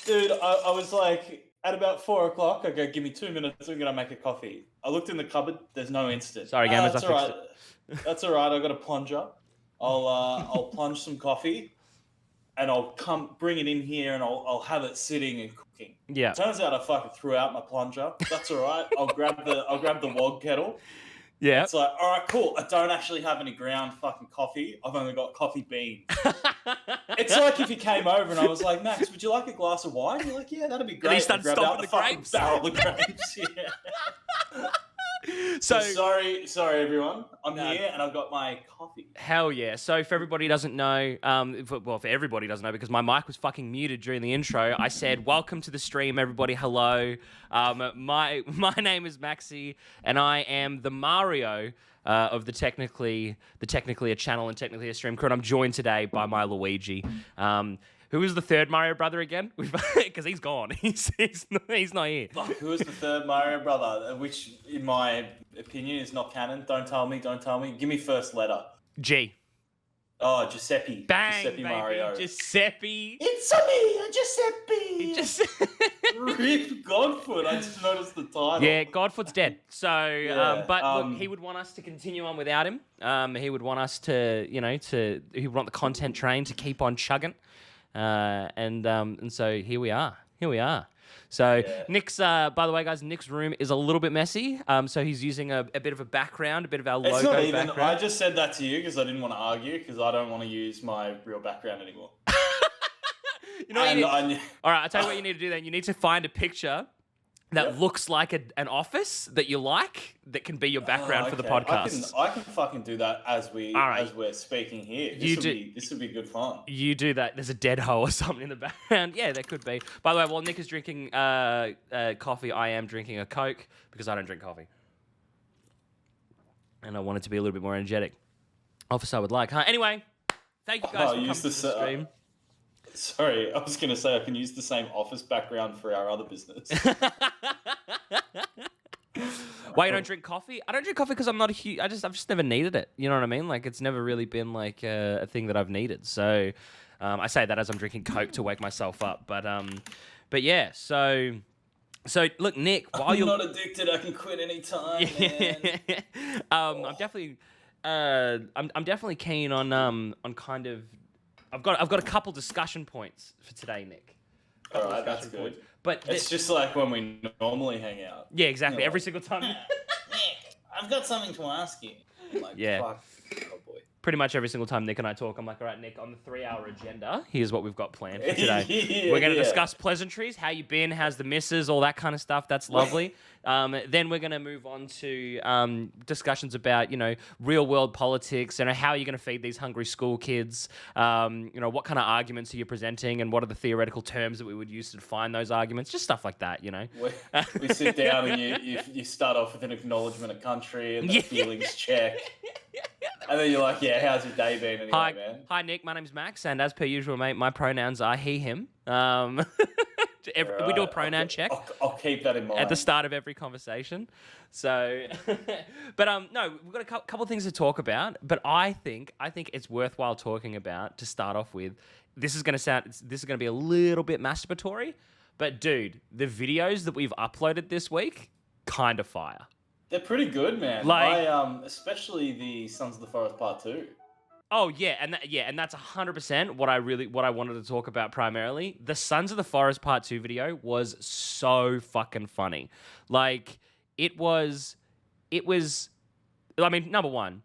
Dude, I was like, at about 4 o'clock, I go, give me 2 minutes, I'm going to make a coffee. I looked in the cupboard, there's no instant. Sorry, gamers, That's I all fixed right. That's all right, I've got a plunger. I'll plunge some coffee and I'll bring it in here and I'll have it sitting and cooking. Yeah. Turns out I fucking threw out my plunger. That's all right. I'll grab the wok kettle. Yeah. It's like, all right, cool. I don't actually have any ground fucking coffee. I've only got coffee beans. It's like if you came over and I was like, Max, would you like a glass of wine? You're like, yeah, that'd be great. And he started stomping the fucking grapes. barrel of grapes. Yeah. So sorry, everyone. I'm here and I've got my coffee. Hell yeah. So for everybody doesn't know, for everybody doesn't know, because my mic was fucking muted during the intro, I said, welcome to the stream, everybody. Hello. My name is Maxi, and I am the Mario of the technically a channel and technically a stream crew. And I'm joined today by my Luigi. Who is the third Mario brother again? Because he's gone. He's not here. Fuck, who is the third Mario brother? Which, in my opinion, is not canon. Don't tell me. Give me first letter. G. Oh, Giuseppe. Bang, Giuseppe baby. Mario. Giuseppe. It's me, Giuseppe. Rip Godfoot. I just noticed the title. Yeah, Godfoot's dead. So, Yeah, look, he would want us to continue on without him. He would want us to, he would want the content train to keep on chugging. And so here we are. So yeah. Nick's, by the way, guys, Nick's room is a little bit messy. So he's using a bit of a background, a bit of our logo background. It's not even. background. I just said that to you because I didn't want to argue because I don't want to use my real background anymore. You know what you need? All right, I'll tell you what you need to do then. You need to find a picture that looks like an office that you like that can be your background for the podcast. I can fucking do that as we're speaking here. This would be good fun. You do that. There's a dead hoe or something in the background. Yeah, there could be. By the way, while Nick is drinking coffee, I am drinking a Coke because I don't drink coffee. And I want it to be a little bit more energetic. Office I would like. Huh? Anyway, thank you guys for coming to the stream. Sorry, I was going to say I can use the same office background for our other business. Why you don't drink coffee? I don't drink coffee because I'm not a huge. I've just never needed it. You know what I mean? Like it's never really been like a thing that I've needed. So I say that as I'm drinking Coke to wake myself up. But yeah. So look, Nick. While I'm you're not addicted, I can quit anytime. I'm definitely keen on kind of. I've got a couple discussion points for today, Nick. All right, that's good. But it's just like when we normally hang out. Yeah, exactly. Every single time. Nick, I've got something to ask you. Like, yeah. Fuck. Oh boy. Pretty much every single time Nick and I talk, I'm like, all right, Nick, on the 3-hour agenda, here's what we've got planned for today. We're going to discuss pleasantries, how you been, how's the missus, all that kind of stuff. That's lovely. Then we're going to move on to discussions about, real world politics, how are you going to feed these hungry school kids? What kind of arguments are you presenting and what are the theoretical terms that we would use to define those arguments? Just stuff like that, We sit down and you start off with an acknowledgement of country and the feelings check. And then you're like, yeah, how's your day been anyway, man? Hi, Nick. My name's Max, and as per usual, mate, my pronouns are he, him. We do a pronoun check. I'll keep that in mind. At the start of every conversation. So, but no, we've got a couple of things to talk about, but I think it's worthwhile talking about to start off with. This is going to be a little bit masturbatory, but dude, the videos that we've uploaded this week, kind of fire. They're pretty good, man. Especially the Sons of the Forest Part 2. Oh yeah, and that's 100% what I wanted to talk about primarily. The Sons of the Forest Part 2 video was so fucking funny. Like it was I mean, number one,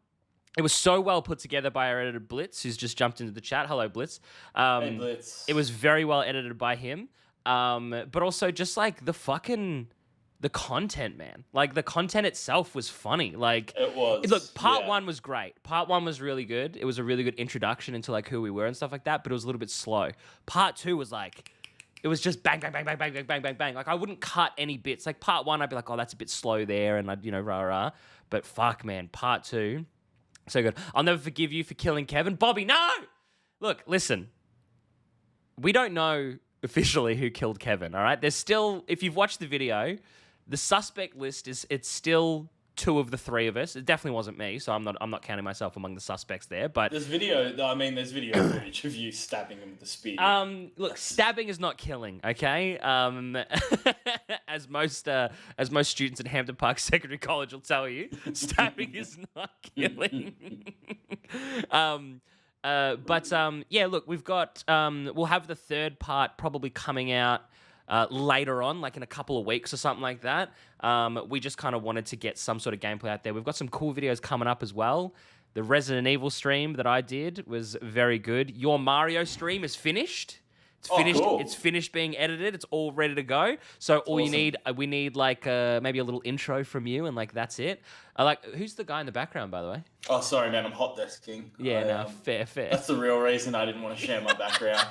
it was so well put together by our editor Blitz, who's just jumped into the chat. Hello, Blitz. Hey, Blitz. It was very well edited by him. But also just like the content, man. Like, the content itself was funny. Like, it was. Look, part one was great. Part one was really good. It was a really good introduction into, like, who we were and stuff like that, but it was a little bit slow. Part two was, like, it was just bang, bang, bang, bang, bang, bang, bang, bang, bang. Like, I wouldn't cut any bits. Like, part one, I'd be like, oh, that's a bit slow there, and I'd, rah-rah. But fuck, man, part two, so good. I'll never forgive you for killing Kevin. Bobby, no! Look, listen. We don't know officially who killed Kevin, all right? There's still, if you've watched the video, the suspect list it's still two of the three of us. It definitely wasn't me, so I'm not counting myself among the suspects there. But there's video footage of you stabbing him with the spear. look, stabbing is not killing, okay? As most students at Hampton Park Secondary College will tell you, stabbing is not killing. Yeah, look, we've got we'll have the third part probably coming out later on, like in a couple of weeks or something like that. We just kind of wanted to get some sort of gameplay out there. We've got some cool videos coming up as well. The Resident Evil stream that I did was very good. Your Mario stream is finished. It's finished. Cool. It's finished being edited. It's all ready to go. So all you need, we need like maybe a little intro from you, and like that's it. Who's the guy in the background, by the way? Oh, sorry, man. I'm hot desking. Yeah, fair. That's the real reason I didn't want to share my background.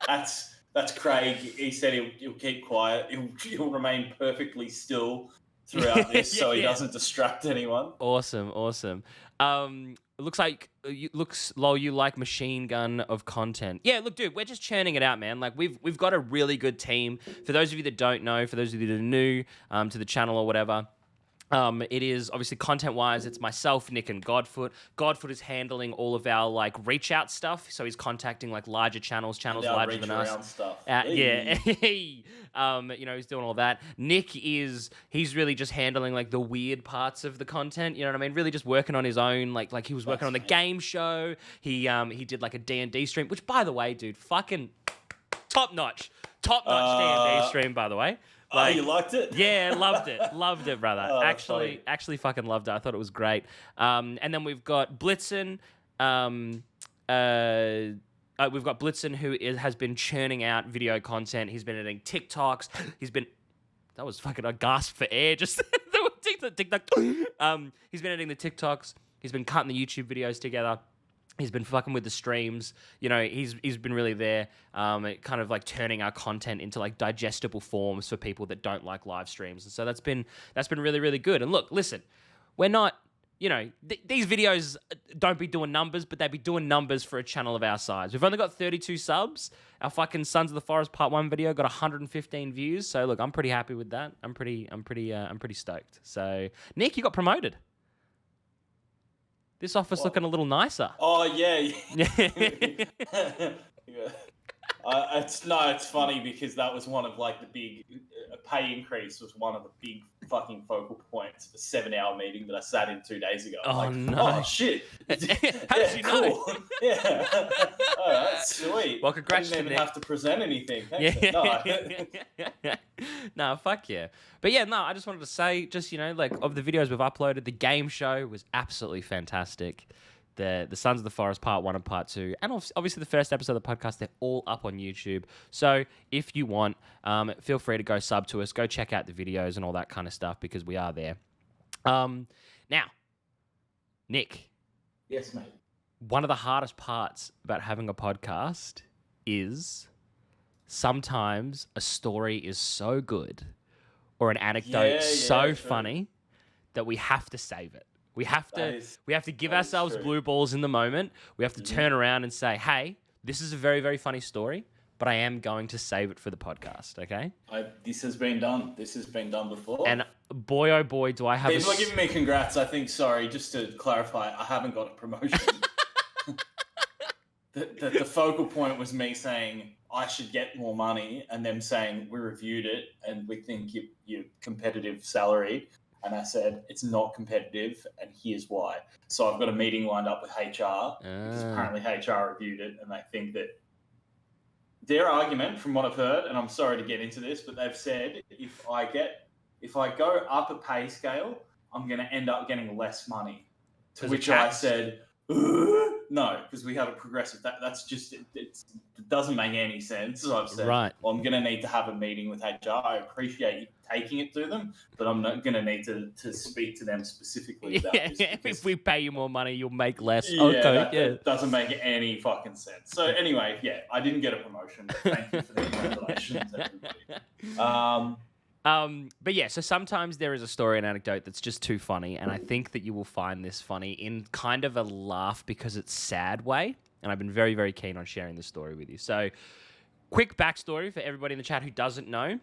That's Craig. He said he'll keep quiet. He'll remain perfectly still throughout this, so he doesn't distract anyone. Awesome. It looks like you like machine gun of content. Yeah, look, dude, we're just churning it out, man. Like we've got a really good team. For those of you that don't know, for those of you that are new to the channel or whatever, it is obviously content-wise, it's myself, Nick, and Godfoot. Godfoot is handling all of our like reach-out stuff, so he's contacting like larger channels larger than us. Stuff. Yeah, he's doing all that. Nick he's really just handling like the weird parts of the content. You know what I mean? Really just working on his own. Like he was working on the game show. He did like a D&D stream, which by the way, dude, fucking top notch D&D stream, by the way. Like, you liked it? Yeah, loved it, brother. Actually fucking loved it. I thought it was great. And then we've got Blitzen. We've got Blitzen, who has been churning out video content. He's been editing TikToks. That was fucking a gasp for air. Just TikTok. He's been editing the TikToks. He's been cutting the YouTube videos together. He's been fucking with the streams. You know, he's been really there, kind of like turning our content into like digestible forms for people that don't like live streams. And so that's been really, really good. And look, listen, we're not, these videos don't be doing numbers, but they be doing numbers for a channel of our size. We've only got 32 subs. Our fucking Sons of the Forest Part 1 video got 115 views. So look, I'm pretty happy with that. I'm pretty stoked. So Nick, you got promoted. This office looking a little nicer. Oh yeah. It's funny because that was one of like the big pay increase was one of the big fucking focal points of a 7-hour meeting that I sat in 2 days ago. Oh like, no! Oh shit! How did you know? Yeah. Oh, that's sweet. Well, congrats I didn't to even Nick. have to present anything. Yeah. No, fuck yeah. But yeah, no, I just wanted to say, just like of the videos we've uploaded, the game show was absolutely fantastic. The Sons of the Forest Part 1 and Part 2, and obviously the first episode of the podcast, they're all up on YouTube. So if you want, feel free to go sub to us, go check out the videos and all that kind of stuff because we are there. Now, Nick. Yes, mate. One of the hardest parts about having a podcast is sometimes a story is so good or an anecdote funny that we have to save it. We have to give ourselves blue balls in the moment. We have to turn around and say, hey, this is a very, very funny story, but I am going to save it for the podcast, okay? This has been done. This has been done before. And boy, oh boy, do I have People are giving me congrats. I think, sorry, just to clarify, I haven't got a promotion. The focal point was me saying I should get more money and them saying we reviewed it and we think you're competitive salary. And I said, it's not competitive, and here's why. So I've got a meeting lined up with HR, because apparently HR reviewed it, and they think that their argument, from what I've heard, and I'm sorry to get into this, but they've said if I go up a pay scale, I'm going to end up getting less money. To which I said, no, because we have a progressive. That's just it doesn't make any sense. So I've said, right. Well, I'm going to need to have a meeting with HR. I appreciate you taking it to them, but I'm not going to need to speak to them specifically about this. If we pay you more money, you'll make less. Yeah, okay, that doesn't make any fucking sense. So anyway, yeah, I didn't get a promotion. But thank you for the congratulations, everybody. But yeah, so sometimes there is a story and anecdote that's just too funny, and I think that you will find this funny in kind of a laugh because it's sad way, and I've been very, very keen on sharing this story with you. So, quick backstory for everybody in the chat who doesn't know.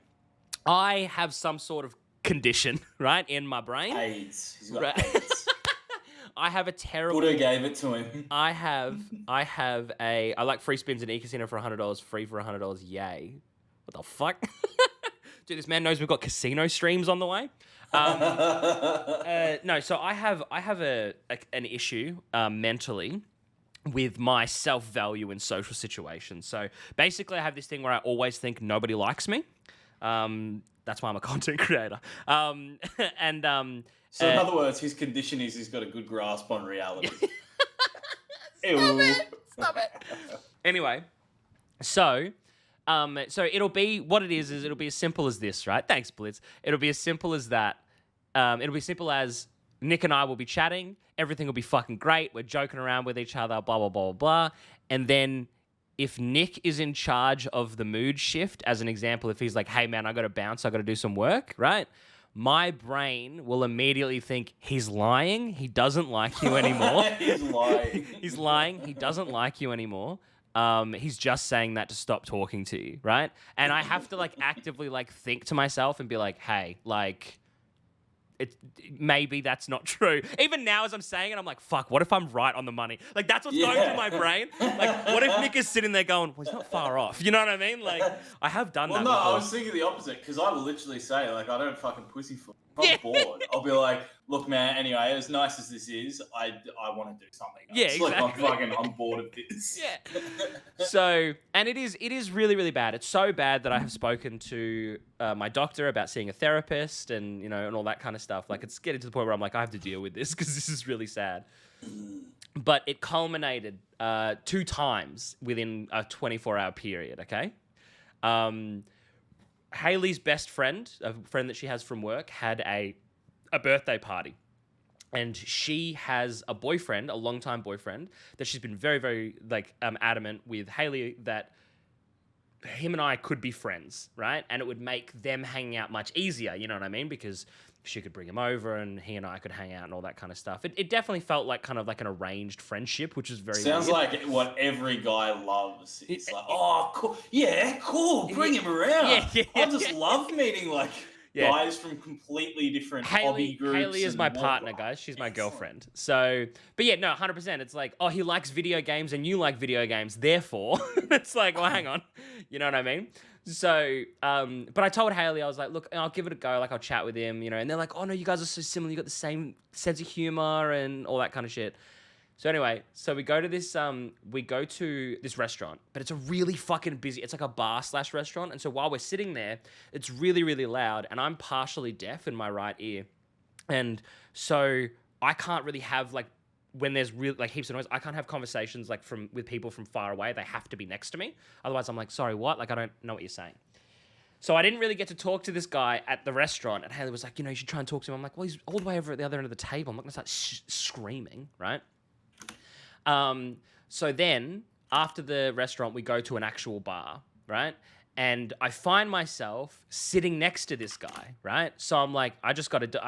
I have some sort of condition, right, in my brain. AIDS. He's got Right. AIDS. I have a terrible. Buddha gave it to him. I like free spins in e-casino for $100, free for $100. Yay! What the fuck? Dude, this man knows we've got casino streams on the way. No, so I have an issue mentally with my self-value in social situations. So basically, I have this thing where I always think nobody likes me. That's why I'm a content creator. So in other words, his condition is he's got a good grasp on reality. Stop it. Anyway, so it'll be what it is it'll be as simple as this, right? Thanks, Blitz. It'll be as simple as that. It'll be simple as Nick and I will be chatting. Everything will be fucking great. We're joking around with each other, blah, blah, blah, blah, blah. And then if Nick is in charge of the mood shift, as an example, if he's like, hey, man, I got to bounce, I got to do some work, right? My brain will immediately think he's lying. He doesn't like you anymore. He's lying. He's lying. He doesn't like you anymore. He's just saying that to stop talking to you, right? And I have to like actively like think to myself and be like, hey, like, maybe that's not true. Even now as I'm saying it, I'm like, fuck, what if I'm right on the money? Like, that's what's going through my brain. Like, what if Nick is sitting there going, well, he's not far off. You know what I mean? Like, I have done that before. I was thinking the opposite, because I will literally say, like, I don't fucking pussyfoot. If I'm bored, I'll be like, look, man, anyway, as nice as this is, I want to do something else. Yeah, exactly. Like, I'm bored of this. Yeah. So, and it is really, really bad. It's so bad that I have spoken to my doctor about seeing a therapist and, you know, and all that kind of stuff. Like, it's getting to the point where I'm like, I have to deal with this because this is really sad. But it culminated 2 times within a 24-hour period, okay? Haley's best friend, a friend that she has from work, had a birthday party. And she has a boyfriend, a longtime boyfriend, that she's been very, very adamant with Haley that him and I could be friends, right? And it would make them hanging out much easier, you know what I mean? Because she could bring him over and he and I could hang out and all that kind of stuff. It definitely felt like kind of like an arranged friendship, which is very Sounds weird. like what every guy loves. It's like, oh, cool. Yeah, cool. Bring him around. Yeah, I just love meeting guys from completely different hobby groups. Haley is my partner, guys. She's my girlfriend. So, but yeah, no, 100%. It's like, oh, he likes video games and you like video games. Therefore, it's like, well, hang on. You know what I mean? So, but I told Haley, I was like, look, I'll give it a go. Like, I'll chat with him, you know. And they're like, oh, no, you guys are so similar. You got the same sense of humor and all that kind of shit. So anyway, we go to this restaurant, but it's a really fucking busy, it's like a bar/restaurant. And so while we're sitting there, it's really, really loud and I'm partially deaf in my right ear. And so I can't really have when there's heaps of noise, I can't have conversations with people from far away. They have to be next to me. Otherwise I'm like, sorry, what? Like, I don't know what you're saying. So I didn't really get to talk to this guy at the restaurant. And Haley was like, you know, you should try and talk to him. I'm like, well, he's all the way over at the other end of the table. I'm not going to start screaming, right? So then after the restaurant, we go to an actual bar, right? And I find myself sitting next to this guy, right? So I'm like, I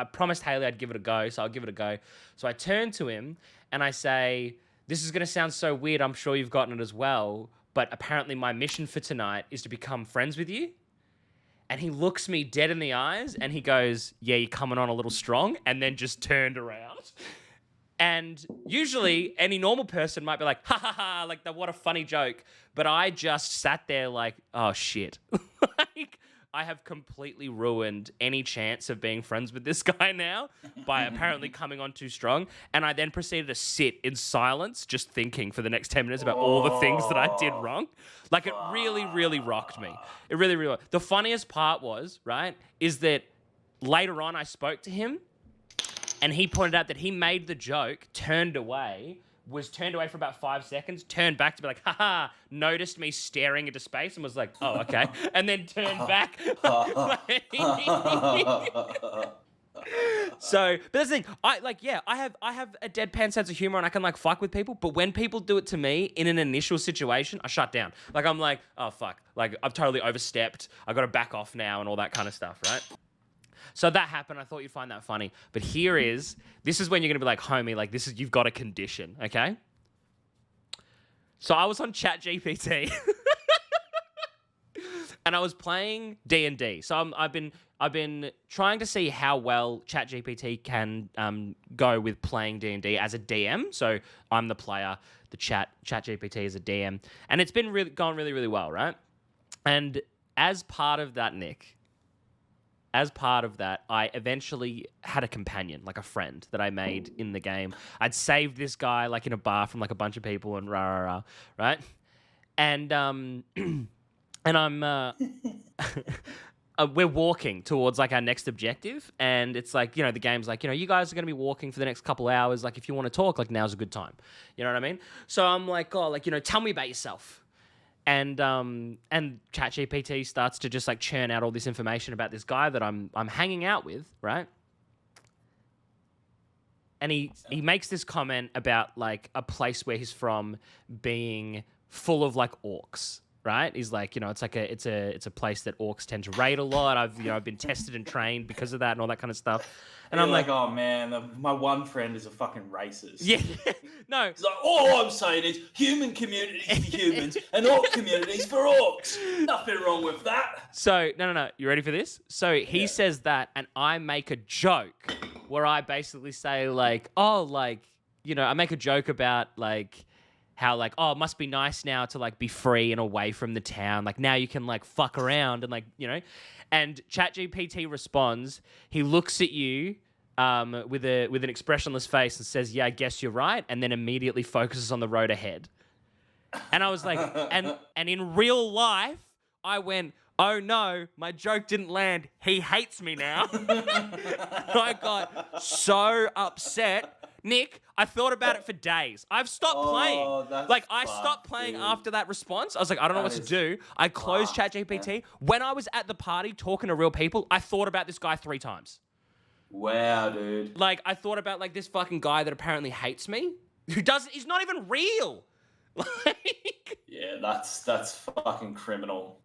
promised Haley I'd give it a go, so I'll give it a go. So I turn to him and I say, this is going to sound so weird, I'm sure you've gotten it as well, but apparently my mission for tonight is to become friends with you. And he looks me dead in the eyes and he goes, yeah, you're coming on a little strong, and then just turned around. And usually any normal person might be like, ha ha ha, like, what a funny joke. But I just sat there like, oh shit. I have completely ruined any chance of being friends with this guy now by apparently coming on too strong. And I then proceeded to sit in silence, just thinking for the next 10 minutes about all the things that I did wrong. Like, it really, really rocked me. It really, really rocked. The funniest part was, right, is that later on I spoke to him. And he pointed out that he made the joke, turned away for about 5 seconds, turned back to be like, haha, noticed me staring into space and was like, oh, okay. And then turned back. So, but that's the thing. I have a deadpan sense of humor and I can fuck with people. But when people do it to me in an initial situation, I shut down. Like, I'm like, oh, fuck. Like, I've totally overstepped. I've got to back off now and all that kind of stuff, right? So that happened. I thought you'd find that funny. But this is when you're going to be like, homie, you've got a condition, okay? So I was on ChatGPT. and I was playing D&D. So I've been trying to see how well ChatGPT can go with playing D&D as a DM. So I'm the player, the ChatGPT is a DM, and it's been gone really, really well, right? And as part of that, Nick, I eventually had a companion, like a friend that I made in the game. I'd saved this guy like in a bar from like a bunch of people and right? And and I'm we're walking towards like our next objective, and it's like, you know, the game's like, you know, you guys are going to be walking for the next couple hours, like if you want to talk, like now's a good time. You know what I mean? So I'm like, oh, like, you know, tell me about yourself. And ChatGPT starts to just like churn out all this information about this guy that I'm hanging out with, right? And he makes this comment about like a place where he's from being full of like orcs, right? He's like, you know, it's like it's a place that orcs tend to raid a lot. I've been tested and trained because of that and all that kind of stuff. And You're I'm like, oh man, my one friend is a fucking racist. Yeah, no. He's like, all I'm saying is human communities for humans and orc communities for orcs. Nothing wrong with that. So no. You ready for this? So he says that, and I make a joke where I basically say like, oh, like, you know, I make a joke about like how like, oh, it must be nice now to like be free and away from the town. Like now you can like fuck around and like, you know. And ChatGPT responds. He looks at you with an expressionless face and says, "Yeah, I guess you're right," and then immediately focuses on the road ahead. And I was like, and in real life, I went, "Oh no, my joke didn't land. He hates me now." I got so upset. Nick, I thought about it for days. I've stopped playing. Like, I stopped playing after that response. I was like, I don't know what to do. I closed ChatGPT. When I was at the party talking to real people, I thought about this guy 3 times. Wow, dude. Like, I thought about, like, this fucking guy that apparently hates me, he's not even real. Like... Yeah, that's fucking criminal.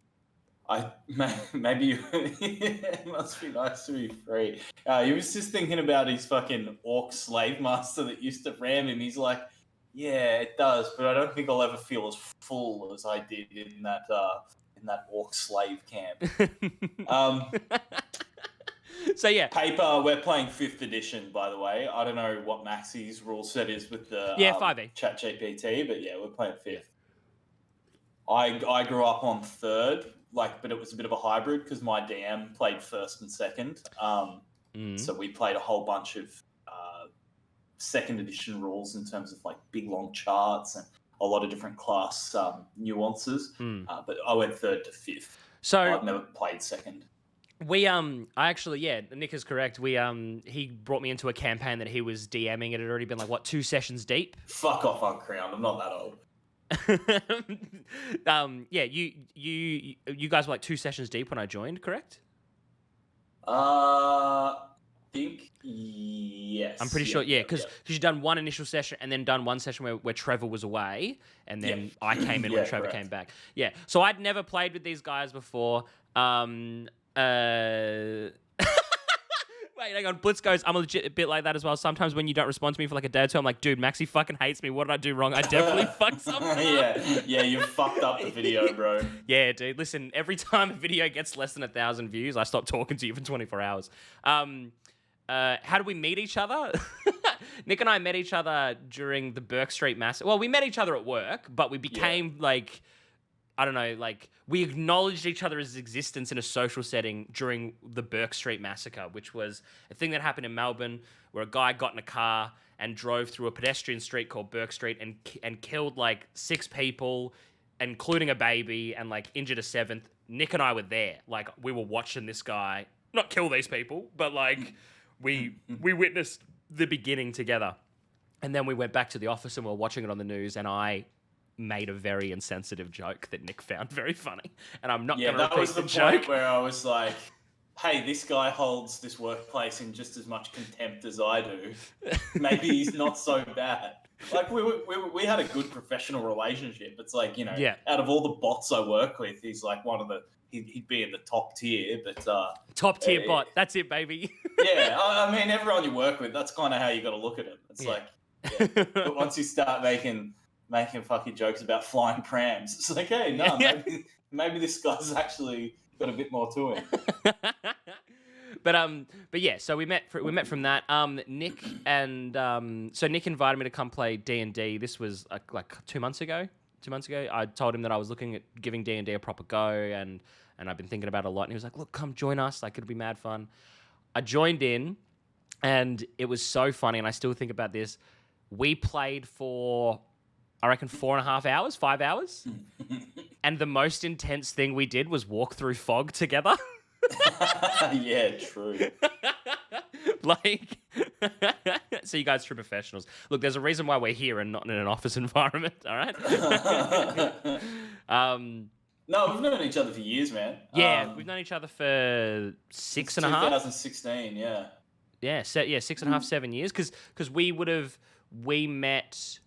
Maybe it must be nice to be free. He was just thinking about his fucking orc slave master that used to ram him. He's like, yeah, it does, but I don't think I'll ever feel as full as I did in that orc slave camp. So yeah, paper. We're playing 5th edition, by the way. I don't know what Maxi's rule set is with the 5e ChatGPT, but yeah, we're playing 5th. I grew up on 3rd. But it was a bit of a hybrid because my DM played 1st and 2nd. So we played a whole bunch of 2nd edition rules in terms of like big long charts and a lot of different class nuances. But I went 3rd to 5th. So I've never played 2nd. We I actually, yeah, Nick is correct. We he brought me into a campaign that he was DMing. It had already been like what, 2 sessions deep. Fuck off, Uncrowned. I'm not that old. Yeah, you guys were like 2 sessions deep when I joined, correct? Think yes. I'm pretty sure, yeah, because you've done 1 initial session and then done 1 session where Trevor was away, and then I came in when Trevor came back. Yeah, so I'd never played with these guys before. Wait, hang on. Blitz goes, I'm a legit a bit like that as well. Sometimes when you don't respond to me for like a day or 2, I'm like, dude, Maxi fucking hates me. What did I do wrong? I definitely fucked something up. Yeah, you fucked up the video, bro. Yeah, dude. Listen, every time a video gets less than 1,000 views, I stop talking to you for 24 hours. How did we meet each other? Nick and I met each other during the Burke Street massacre. Well, we met each other at work, but we became like... I don't know, like, we acknowledged each other's existence in a social setting during the Burke Street massacre, which was a thing that happened in Melbourne where a guy got in a car and drove through a pedestrian street called Burke Street and killed, like, 6 people, including a baby, and, like, injured a 7th. Nick and I were there. Like, we were watching this guy, not kill these people, but, like, we witnessed the beginning together. And then we went back to the office and we were watching it on the news, and I made a very insensitive joke that Nick found very funny, and I'm not going to repeat the joke. Yeah, that was the point where I was like, hey, this guy holds this workplace in just as much contempt as I do. Maybe he's not so bad. Like, we had a good professional relationship. It's like, you know, out of all the bots I work with, he's like one of the... He'd be in the top tier, but... top tier bot. That's it, baby. Yeah, I mean, everyone you work with, that's kind of how you got to look at it. It's like... Yeah. But once you start making fucking jokes about flying prams, it's like, hey, no, maybe this guy's actually got a bit more to him. But yeah, so we met from that. Nick so Nick invited me to come play D&D. This was like 2 months ago. 2 months ago, I told him that I was looking at giving D&D a proper go, and I've been thinking about it a lot. And he was like, "Look, come join us. Like, it'll be mad fun." I joined in, and it was so funny. And I still think about this. We played for, I reckon, 4.5 hours, 5 hours, and the most intense thing we did was walk through fog together. Yeah, true. Like, so you guys are true professionals. Look, there's a reason why we're here and not in an office environment. All right. No, we've known each other for years, man. Yeah, we've known each other for 6.5. 2016, yeah. Yeah, 6.5, 7 years. Because we met.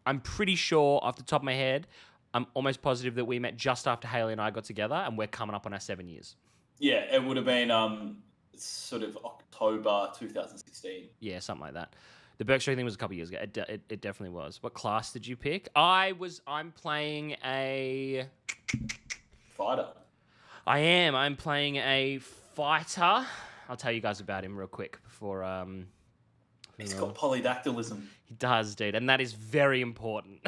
I'm pretty sure off the top of my head, I'm almost positive that we met just after Haley and I got together, and we're coming up on our 7 years. Yeah, it would have been sort of October 2016. Yeah, something like that. The Berkshire thing was a couple of years ago. It definitely was. What class did you pick? I'm playing a fighter. I am. I'm playing a fighter. I'll tell you guys about him real quick before. He's got polydactylism. He does, dude, and that is very important.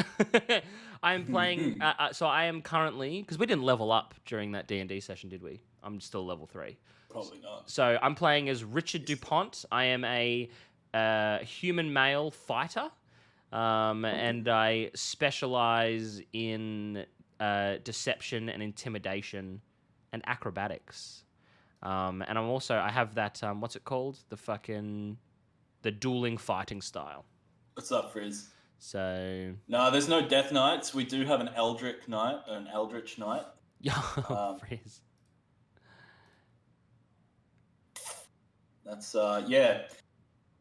I am playing. So I am currently, because we didn't level up during that D&D session, did we? I'm still level 3. Probably not. So I'm playing as Richard DuPont. I am a human male fighter, and I specialize in deception and intimidation and acrobatics. And I have that, what's it called? The dueling fighting style. What's up, Frizz? So... No, there's no Death Knights. We do have an Eldritch Knight. Frizz. That's, yeah.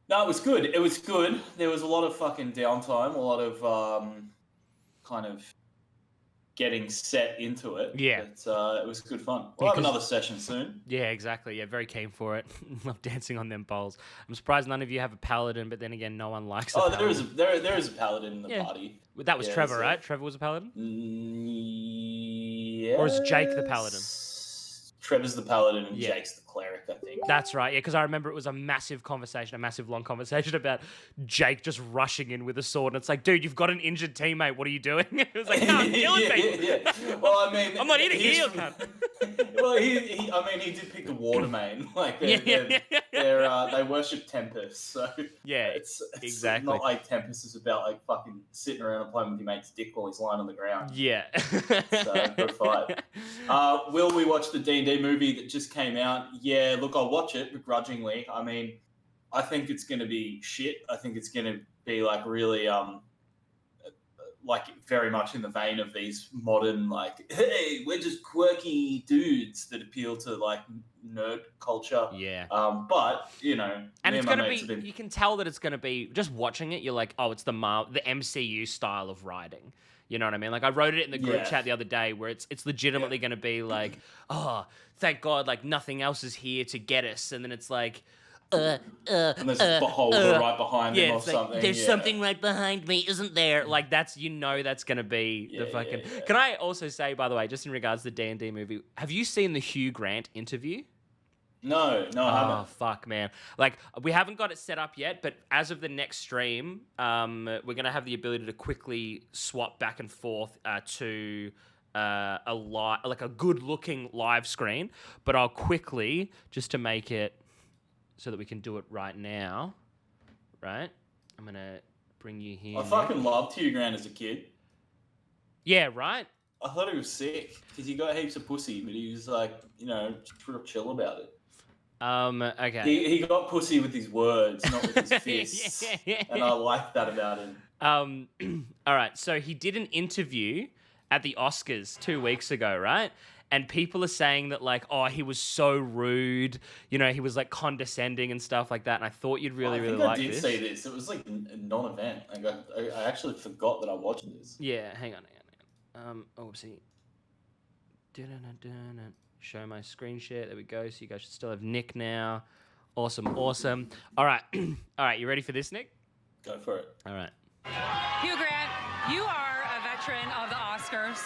No, it was good. It was good. There was a lot of fucking downtime, a lot of kind of getting set into it. Yeah. But, it was good fun. We'll have another session soon. Yeah, exactly. Yeah, very keen for it. Love dancing on them bowls. I'm surprised none of you have a paladin, but then again, no one likes a paladin. There is a paladin in the party. That was Trevor, right? Trevor was a paladin? Yeah. Or is Jake the paladin? Trevor's the paladin and Jake's the cleric, I think. That's right, yeah, because I remember it was a massive long conversation about Jake just rushing in with a sword. And it's like, dude, you've got an injured teammate. What are you doing? It was like, no, I'm killing people. Yeah. Well, I mean... I'm not here to heal, cunt. Well, he did pick the water main. Like, they worship Tempest, so... Yeah, it's exactly. not like Tempest is about, like, fucking sitting around and playing with your mate's dick while he's lying on the ground. Yeah. So, good fight. Will we watch the D&D movie that just came out? Yeah, look, I'll watch it begrudgingly. I mean, I think it's going to be shit. I think it's going to be, like, really... like very much in the vein of these modern, like, hey, we're just quirky dudes that appeal to like nerd culture. Yeah. But you know, and it's gonna be. You can tell that it's gonna be. Just watching it, you're like, oh, it's the MCU style of writing. You know what I mean? Like I wrote it in the group chat the other day, where it's legitimately gonna be like, oh, thank God, like nothing else is here to get us, and then it's like. And there's a beholder right behind them or something. There's something right behind me, isn't there? Like that's gonna be the fucking. Yeah. Can I also say, by the way, just in regards to the D&D movie, have you seen the Hugh Grant interview? No, I haven't. Oh fuck, man! Like we haven't got it set up yet, but as of the next stream, we're gonna have the ability to quickly swap back and forth to a good-looking live screen. But I'll quickly, just to make it. So that we can do it right now, right? I'm gonna bring you here. I fucking loved Hugh Grant as a kid. Yeah, right? I thought he was sick because he got heaps of pussy, but he was like, you know, just real chill about it. Okay. He got pussy with his words, not with his fists. And I like that about him. All right, so he did an interview at the Oscars 2 weeks ago, right? And people are saying that, like, oh, he was so rude. You know, he was, like, condescending and stuff like that. And I thought you'd really like this. I did see this. It was, like, a non-event. I actually forgot that I watched this. Yeah, hang on. Oopsie. Show my screen share. There we go. So you guys should still have Nick now. Awesome. All right. All right, you ready for this, Nick? Go for it. All right. Hugh Grant, you are a patron of the Oscars,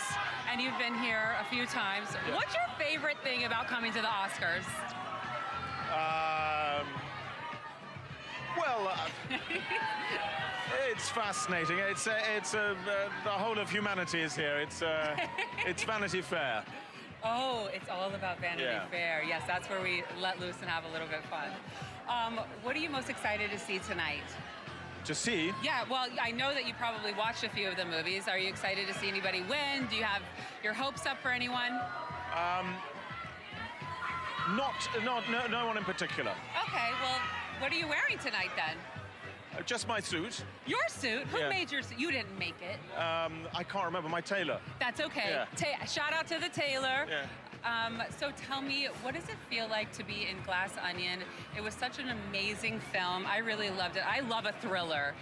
and you've been here a few times. Yeah. What's your favorite thing about coming to the Oscars? Well, it's fascinating. The whole of humanity is here. It's Vanity Fair. Oh, it's all about Vanity Yeah. Fair. Yes, that's where we let loose and have a little bit of fun. What are you most excited to see tonight? To see? Yeah, well, I know that you probably watched a few of the movies. Are you excited to see anybody win? Do you have your hopes up for anyone? No one in particular. Okay, well, what are you wearing tonight then? Just my suit. Your suit? Who Yeah. made your suit? You didn't make it. I can't remember, my tailor. That's okay. Yeah. Shout out to the tailor. Yeah. So tell me, what does it feel like to be in Glass Onion? It was such an amazing film. I really loved it. I love a thriller.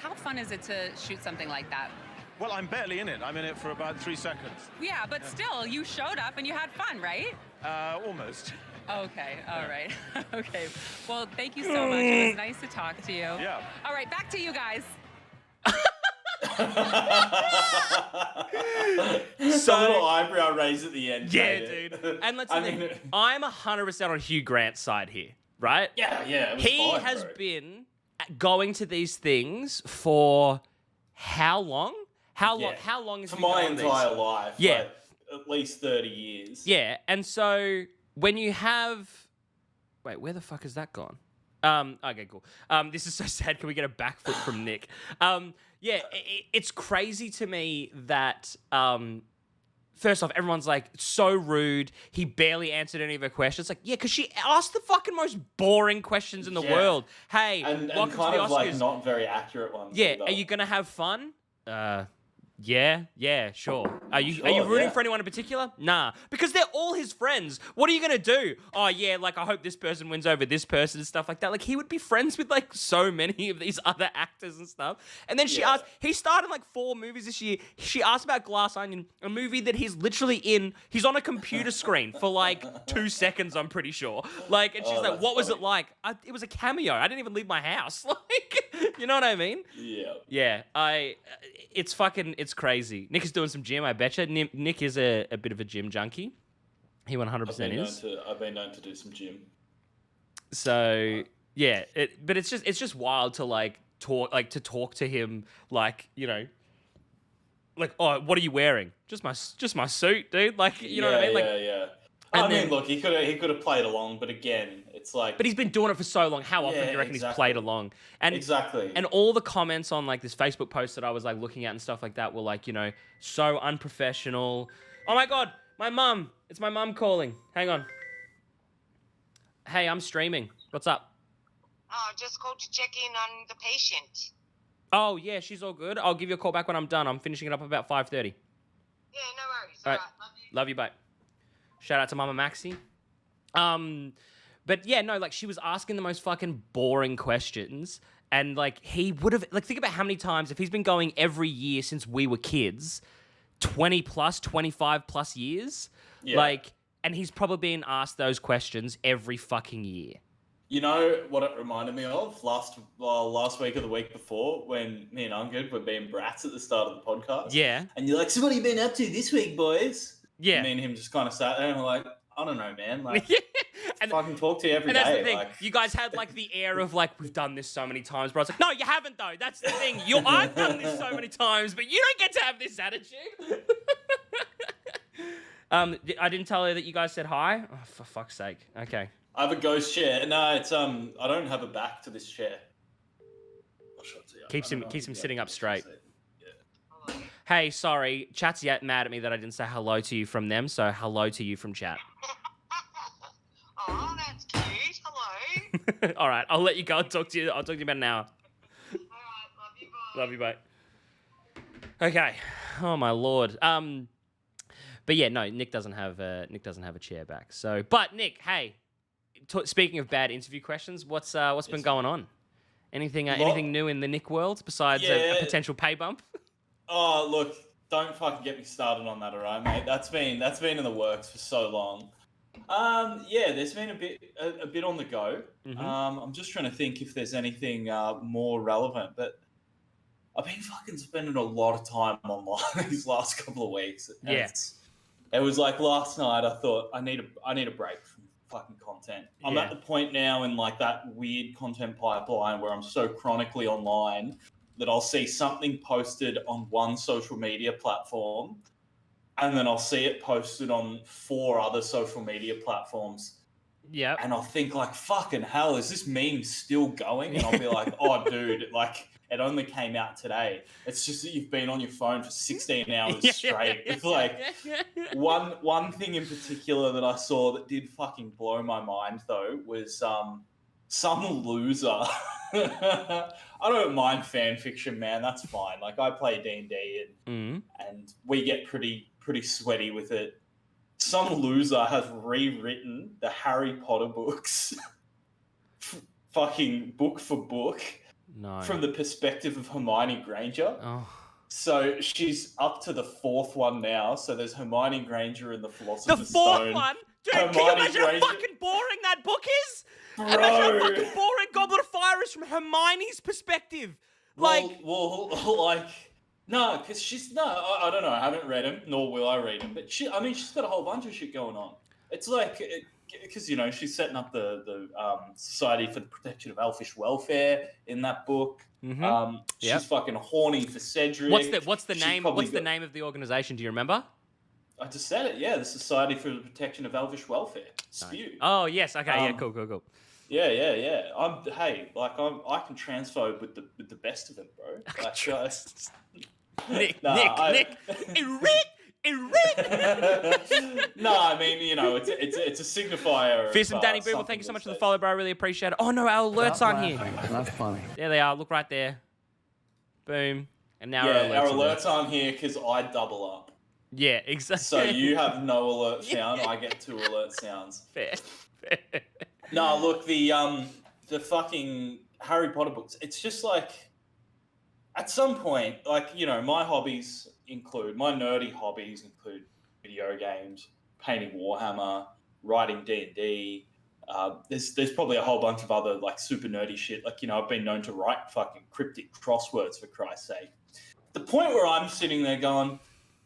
How fun is it to shoot something like that? Well, I'm barely in it. I'm in it for about 3 seconds. Yeah, but still, you showed up and you had fun, right? Almost. Okay, all right. Okay. Well, thank you so much. It was nice to talk to you. Yeah. All right, back to you guys. So little eyebrow raise at the end. Yeah, made it. dude. And let's I think, mean, I'm 100% on Hugh Grant's side here, right? yeah. It was He fine, has bro. been going to these things for how long? How long? Yeah. How long has For he been my on these? entire life. Yeah. like, at least 30 years. Yeah, and so when you have, wait, where the fuck has that gone? Okay, cool. This is so sad. Can we get a back foot from Nick? Yeah, it's crazy to me that, first off, everyone's like, so rude. He barely answered any of her questions. Like, yeah, because she asked the fucking most boring questions in the Yeah. world. Hey, And welcome kind to the of Oscars. like not very accurate ones. Yeah, either. are you gonna have fun? Yeah, sure. Are you Sure, rooting yeah. for anyone in particular? Nah, because they're all his friends. What are you gonna do? Oh yeah, like I hope this person wins over this person and stuff like that. Like he would be friends with like so many of these other actors and stuff. And then she Yeah. asked. He starred in like 4 movies this year. She asked about Glass Onion, a movie that he's literally in. He's on a computer screen for like 2 seconds. I'm pretty sure. Like, and she's Oh, like, that's "What was it funny. like?" It was a cameo. I didn't even leave my house. Like, you know what I mean? Yeah. Yeah, it's crazy. Nick is doing some gym, I betcha. Nick is a bit of a gym junkie. He 100% is. I've been known to do some gym. So yeah, but it's just wild to like talk to him like, you know, like, oh, what are you wearing? Just my suit, dude. Like, you know what I mean? Like, Yeah. and I then- mean, look, he could have played along, but again, it's like. but he's been doing it for so long. How often do Yeah, you reckon he's exactly. played along? And Exactly. And all the comments on like this Facebook post that I was like looking at and stuff like that were like, you know, so unprofessional. Oh my God, my mum. It's my mum calling. Hang on. Hey, I'm streaming. What's up? Just called to check in on the patient. Oh yeah, she's all good. I'll give you a call back when I'm done. I'm finishing it up about 5:30. Yeah, no worries. All right. Love you. Love you, bye. Shout out to Mama Maxi. But yeah, no, like she was asking the most fucking boring questions. And like he would have, like, think about how many times, if he's been going every year since we were kids, 20 plus, 25 plus years, Yeah. like, and he's probably been asked those questions every fucking year. You know what it reminded me of last week or the week before when me and Ungud were being brats at the start of the podcast. Yeah. And you're like, so what have you been up to this week, boys? Yeah. And me and him just kind of sat there and we're like, I don't know, man. Like, and, fucking talk to you every and that's day. the thing. Like, You guys had like the air of like, we've done this so many times, bro. It's like, no, you haven't though. That's the thing. I've done this so many times, but you don't get to have this attitude. I didn't tell her that you guys said hi. Oh, for fuck's sake. Okay. I have a ghost chair. No, it's I don't have a back to this chair. I'll show it to you. Keeps I don't him- know if keeps him you sitting can up straight. see it. Hey, sorry. Chat's yet mad at me that I didn't say hello to you from them, so hello to you from chat. Oh, that's cute. Hello. All right, I'll let you go and talk to you. I'll talk to you about an hour. All right, love you. Bye. Love you, mate. Okay. Oh my lord. But yeah, no, Nick doesn't have a chair back. So, but Nick, hey, speaking of bad interview questions, what's been going on? Anything new in the Nick world besides a Yeah. potential pay bump? Oh, look, don't fucking get me started on that, all right, mate? That's been in the works for so long. Yeah, there's been a bit on the go. Mhm. I'm just trying to think if there's anything more relevant, but I've been fucking spending a lot of time online these last couple of weeks. And Yeah. it was like last night. I thought I need a break from fucking content. I'm Yeah. at the point now in like that weird content pipeline where I'm so chronically online that I'll see something posted on one social media platform, and then I'll see it posted on 4 other social media platforms. Yeah. And I'll think like, fucking hell, is this meme still going? And I'll be like, oh, dude, like it only came out today. It's just that you've been on your phone for 16 hours straight. It's like one thing in particular that I saw that did fucking blow my mind though was some loser. I don't mind fan fiction, man. That's fine. Like I play D&D and we get pretty sweaty with it. Some loser has rewritten the Harry Potter books fucking book for book from the perspective of Hermione Granger. Oh. So she's up to the 4th one now. So there's Hermione Granger and the Philosopher's The 4th Stone. one? Dude, Hermione can you imagine Granger... how fucking boring that book is? Bro. Imagine how fucking boring Goblet of Fire is from Hermione's perspective. Well, like... No, because I don't know. I haven't read him, nor will I read him. But she's got a whole bunch of shit going on. It's like, because, she's setting up the Society for the Protection of Elfish Welfare in that book. Mm-hmm. She's fucking horny for Cedric. What's the name? What's the name of the organization? Do you remember? I just said it. Yeah, the Society for the Protection of Elfish Welfare. Spew. Oh yes. Okay. Yeah. Cool. Yeah. I can transphobe with the best of them, bro. Like, Nick. No, I mean, it's a signifier. Fierce and Danny Booble, thank you so much for the follow, bro. I really appreciate it. Oh no, our alerts aren't here. That's funny. There they are. Look right there. Boom. And now our alerts aren't here because I double up. Yeah, exactly. So you have no alert sound. I get 2 alert sounds. Fair. No, look, the fucking Harry Potter books. It's just like, at some point, like, my nerdy hobbies include video games, painting Warhammer, writing D&D. There's probably a whole bunch of other like super nerdy shit. Like, I've been known to write fucking cryptic crosswords for Christ's sake. The point where I'm sitting there going,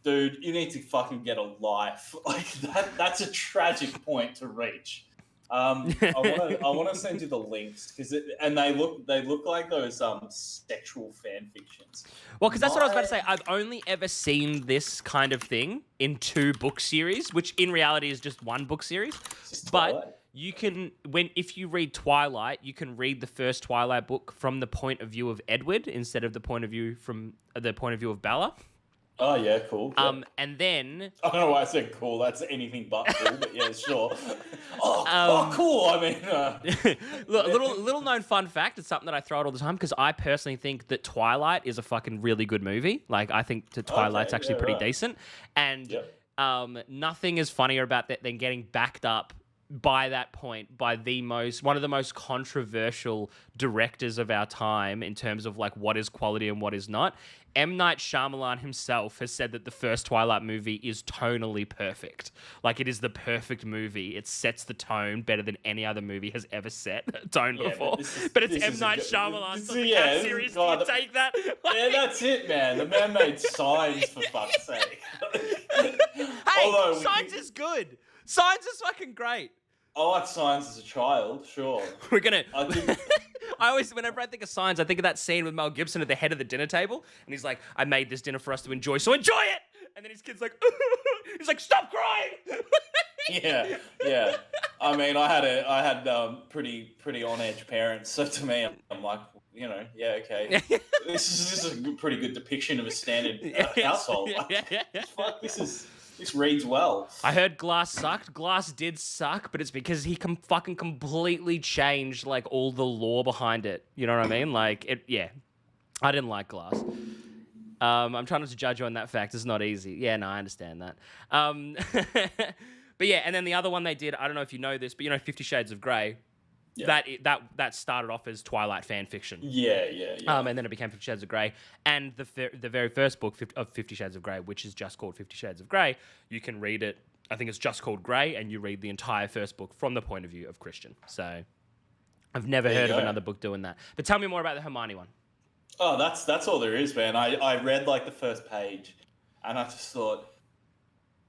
dude, you need to fucking get a life. Like that's a tragic point to reach. I want to send you the links because they look like those sexual fan fictions. Well, because that's what I was about to say. I've only ever seen this kind of thing in 2 book series, which in reality is just 1 book series. But you can, if you read Twilight, you can read the first Twilight book from the point of view of Edward instead of the point of view of Bella. Oh yeah, cool. And then I don't know why I said cool. That's anything but cool. But yeah, sure. Cool. I mean, look, little known fun fact. It's something that I throw out all the time because I personally think that Twilight is a fucking really good movie. Like I think that Twilight's actually pretty decent, and nothing is funnier about that than getting backed up by that point by one of the most controversial directors of our time in terms of like what is quality and what is not. M. Night Shyamalan himself has said that the first Twilight movie is tonally perfect. Like, it is the perfect movie. It sets the tone better than any other movie has ever set a tone before. But it's M. Night Shyamalan, so how seriously do you take that? Yeah, that's it, man. The man made Signs, for fuck's sake. Hey, Signs is good. Signs is fucking great. I like Signs as a child, sure. We're gonna... whenever I think of Signs, I think of that scene with Mel Gibson at the head of the dinner table, and he's like, I made this dinner for us to enjoy, so enjoy it! And then his kid's like, he's like, stop crying! Yeah. I mean, I had pretty on-edge parents, so to me, I'm like, yeah, okay. This is a pretty good depiction of a standard household. Fuck, this reads well. I heard Glass sucked. Glass did suck, but it's because he fucking completely changed like all the lore behind it. You know what I mean? Like it. Yeah, I didn't like Glass. I'm trying not to judge you on that fact. It's not easy. Yeah, no, I understand that. But yeah, and then the other one they did. I don't know if you know this, but 50 Shades of Grey. Yeah. That started off as Twilight fan fiction. Yeah. And then it became 50 Shades of Grey. And the very first book of 50 Shades of Grey, which is just called 50 Shades of Grey, you can read it. I think it's just called Grey, and you read the entire first book from the point of view of Christian. So I've never heard of another book doing that. But tell me more about the Hermione one. Oh, that's all there is, man. I read like the first page, and I just thought,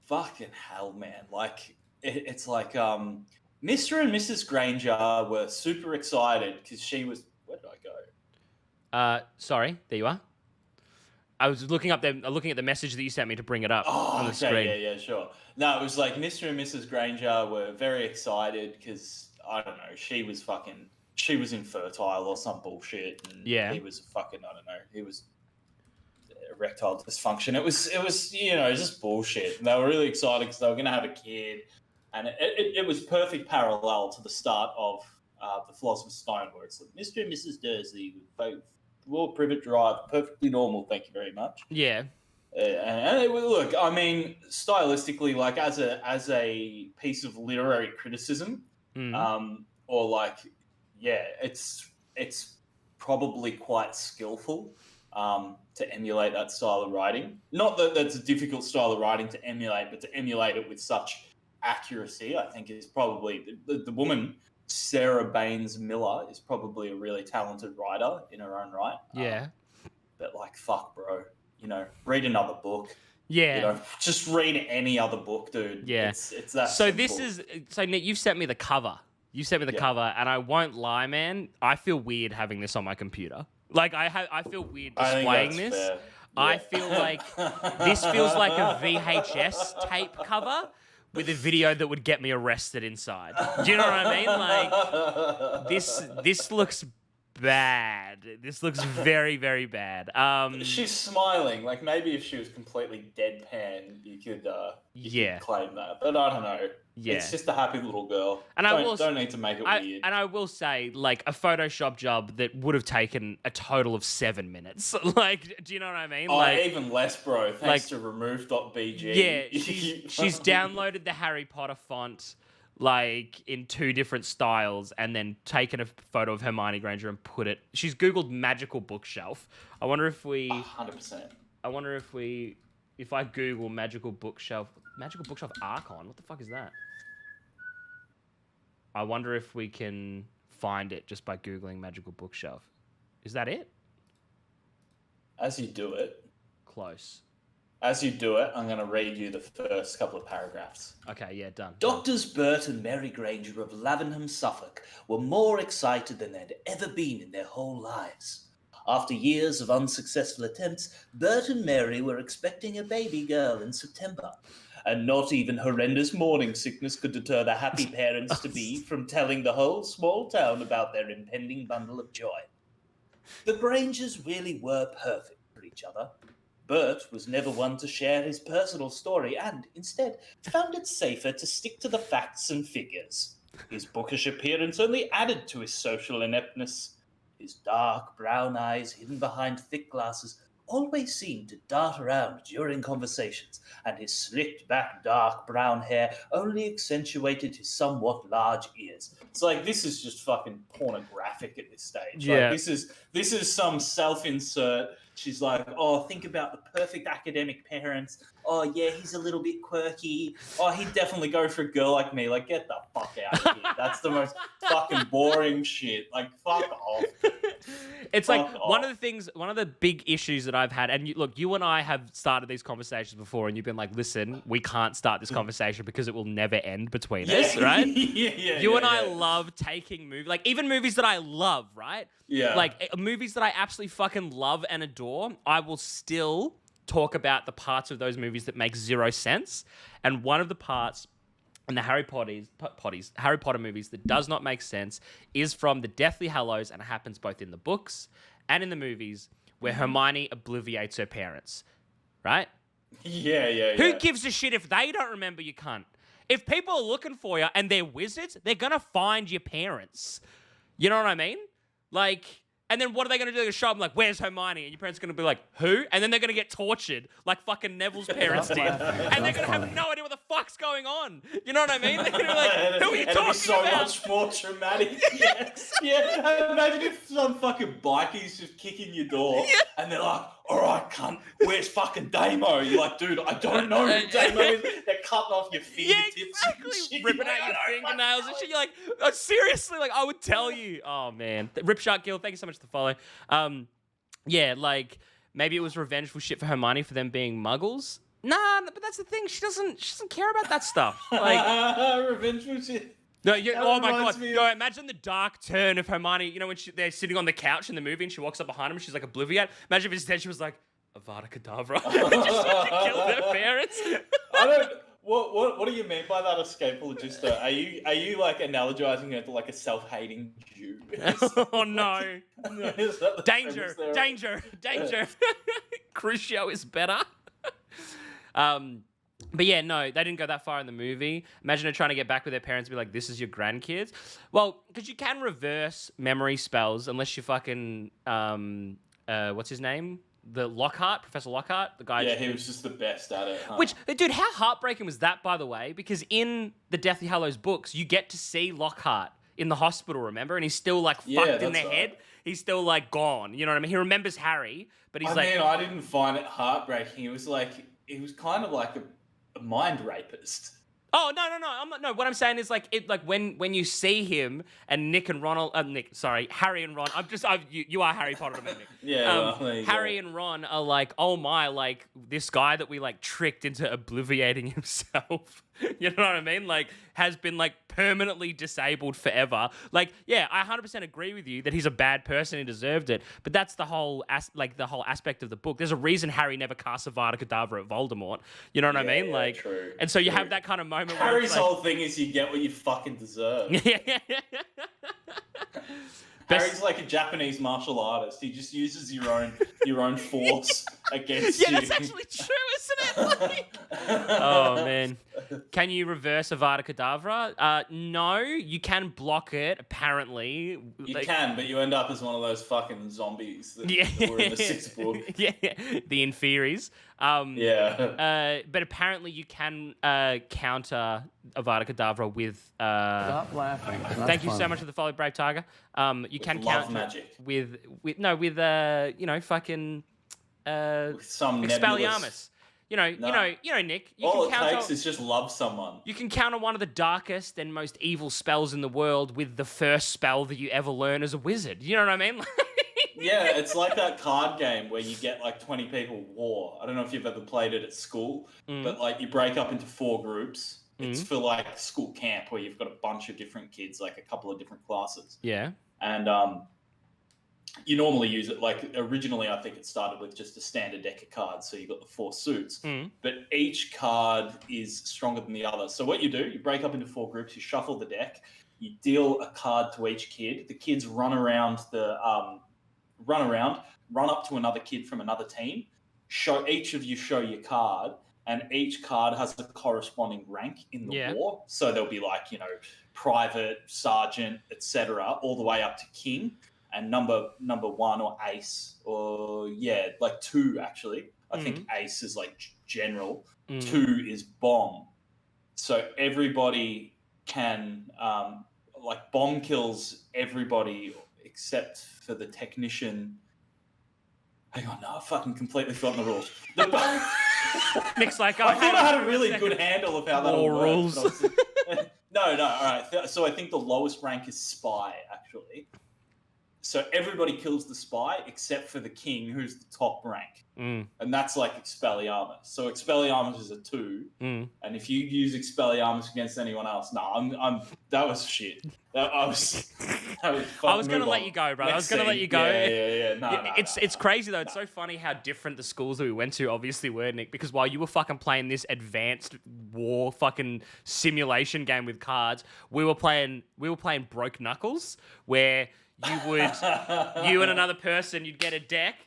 fucking hell, man. Like it's like Mr. and Mrs. Granger were super excited because she was. Where did I go? Sorry, there you are. I was looking at the message that you sent me to bring it up on the okay, screen. yeah, sure. No, it was like Mr. and Mrs. Granger were very excited because I don't know, she was infertile or some bullshit, and Yeah. he was fucking I don't know, he was erectile dysfunction. It was just bullshit. And they were really excited because they were going to have a kid, and it was perfect parallel to the start of the Philosopher's Stone, where it's like Mr. and Mrs. Dursley, Lord Privet Drive, perfectly normal. Thank you very much. Yeah. And look, I mean, stylistically, like as a piece of literary criticism, or like, yeah, it's probably quite skillful to emulate that style of writing. Not that that's a difficult style of writing to emulate, but to emulate it with such accuracy, I think is probably the woman. Sarah Baines Miller is probably a really talented writer in her own right. Yeah. But like, fuck, bro. Read another book. Yeah. Just read any other book, dude. Yeah. It's that So simple. Nick, you've sent me the cover. You sent me the cover, and I won't lie, man. I feel weird having this on my computer. Like I feel weird displaying this. Fair. I feel like this feels like a VHS tape cover with a video that would get me arrested inside. Do you know what I mean? Like this looks bad. This looks very, very bad. She's smiling. Like, maybe if she was completely deadpan, you could claim that. But I don't know. Yeah. It's just a happy little girl. And don't need to make it weird. And I will say, like, a Photoshop job that would have taken a total of 7 minutes. Like, do you know what I mean? Oh, like, even less, bro. Thanks to remove.bg. Yeah, she's downloaded the Harry Potter font, like, in 2 different styles, and then taken a photo of Hermione Granger and put it. She's Googled magical bookshelf. I wonder if we. 100%. I wonder if I Google magical bookshelf Archon. What the fuck is that? I wonder if we can find it just by Googling magical bookshelf. Is that it? As you do it, I'm going to read you the first couple of paragraphs. Okay, yeah, done. Doctors Bert and Mary Granger of Lavenham, Suffolk, were more excited than they'd ever been in their whole lives. After years of unsuccessful attempts, Bert and Mary were expecting a baby girl in September. And not even horrendous morning sickness could deter the happy parents-to-be from telling the whole small town about their impending bundle of joy. The Grangers really were perfect for each other. Bert was never one to share his personal story and, instead, found it safer to stick to the facts and figures. His bookish appearance only added to his social ineptness. His dark brown eyes, hidden behind thick glasses, always seemed to dart around during conversations, and his slicked back dark brown hair only accentuated his somewhat large ears. It's like, this is just fucking pornographic at this stage. Yeah. Like, this is some self-insert. She's like, oh, think about the perfect academic parents. Oh, yeah, he's a little bit quirky. Oh, he'd definitely go for a girl like me. Like, get the fuck out of here. That's the most fucking boring shit. Like, fuck off. It's like one of the big issues that I've had, and you and I have started these conversations before, and you've been like, listen, we can't start this conversation because it will never end between us, right? You and I love taking movies, like even movies that I love, right? Yeah. Like movies that I absolutely fucking love and adore, I will still talk about the parts of those movies that make zero sense. And one of the parts in the Harry Potter movies that does not make sense is from the Deathly Hallows, and it happens both in the books and in the movies, where Hermione obliviates her parents, right? Yeah. Who gives a shit if they don't remember, you cunt? If people are looking for you and they're wizards, they're gonna find your parents. You know what I mean? Like, and then what are they going to do? They're going to show them, like, where's Hermione? And your parents are going to be like, who? And then they're going to get tortured, like fucking Neville's parents did. And they're going to have no idea what the fuck's going on. You know what I mean? They're going to be like, who are you talking It'll be so about? much more traumatic. Yeah. Imagine if some fucking bikie's just kicking your door, and they're like, all right, cunt, where's fucking Damo? You're like, dude, I don't know who Damo is. They're cutting off your fingertips. Yeah, exactly. Ripping out your fingernails and shit. You're like, seriously, like, I would tell you. Oh, man. Ripshark Gill, thank you so much for the follow. Yeah, like maybe it was revengeful shit for Hermione for them being muggles. Nah, but that's the thing. She doesn't care about that stuff. Like Revengeful shit. no, That oh my reminds god! me No, of- imagine the dark turn of Hermione. You know when they're sitting on the couch in the movie and she walks up behind him, and she's like obliviate. Imagine if instead she was like Avada Kedavra, just killed her parents. I don't. What do you mean by that escape logisto? Are you like analogizing her to like a self-hating Jew? Oh no! Is that the Danger! premise there? Danger! Crucio is better. But yeah, no, they didn't go that far in the movie. Imagine her trying to get back with their parents and be like, this is your grandkids. Well, because you can reverse memory spells unless you fucking, what's his name? The Lockhart, Professor Lockhart, the guy. Yeah, he was just the best at it. Huh? Which, dude, how heartbreaking was that, by the way? Because in the Deathly Hallows books, you get to see Lockhart in the hospital, remember? And he's still like fucked in the that's head. right. He's still like gone. You know what I mean? He remembers Harry, but he's like. I mean, I didn't find it heartbreaking. It was kind of like a mind rapist. Oh no! I'm not. No, what I'm saying is like when you see him and Harry and Ron. You are Harry Potter to me, Nick. Yeah, well, there you Harry go. and Ron are like, oh my, like this guy that we like tricked into obliviating himself. You know what I mean? Like has been like permanently disabled forever. Like, yeah, I 100% agree with you that he's a bad person. He deserved it. But that's the whole aspect of the book. There's a reason Harry never casts Avada Kedavra at Voldemort. You know what I mean? Like, true, and so you true. have that kind of moment. where Harry's it's like, whole thing is you get what you fucking deserve. Harry's like a Japanese martial artist. He just uses your own force against you. Yeah, that's actually true, isn't it? Like... Oh man, can you reverse Avada Kedavra? No, you can block it. Apparently, You can, but you end up as one of those fucking zombies that were in the sixth book. Yeah, the Inferis. But apparently you can counter Avada Kedavra with. Stop laughing. Thank you so much for the follow, Brave Tiger. You can love counter magic. with fucking With some Expelliarmus. nebulous... You know, Nick. You All can it counter. takes is just love someone. You can counter one of the darkest and most evil spells in the world with the first spell that you ever learn as a wizard. You know what I mean? Yeah, it's like that card game where you get like 20 people war. I don't know if you've ever played it at school, but like you break up into 4 groups. It's for like school camp where you've got a bunch of different kids, like a couple of different classes. Yeah. And you normally use it like originally I think it started with just a standard deck of cards, so you got the 4 suits, but each card is stronger than the other. So what you do, you break up into 4 groups, you shuffle the deck, you deal a card to each kid. The kids run up to another kid from another team, each of you show your card, and each card has a corresponding rank in the war. So there'll be like, private, sergeant, etc., all the way up to king. And number 1 or ace, or like 2 actually. I think ace is like general. 2 is bomb. So everybody can like bomb kills everybody except for the technician. Hang on, no, I fucking completely forgotten the rules. Nick's like, I thought I had a really good handle of how that all rules. works. No, all right. So I think the lowest rank is spy, actually. So everybody kills the spy except for the king, who's the top rank. And that's like Expelliarmus. So Expelliarmus is a 2. And if you use Expelliarmus against anyone else, that was shit. I was going to let you go, bro. I was going to let you go. Yeah. No, it's crazy, though. It's so funny how different the schools that we went to obviously were, Nick, because while you were fucking playing this advanced war fucking simulation game with cards, we were playing Broke Knuckles, where you and another person, you'd get a deck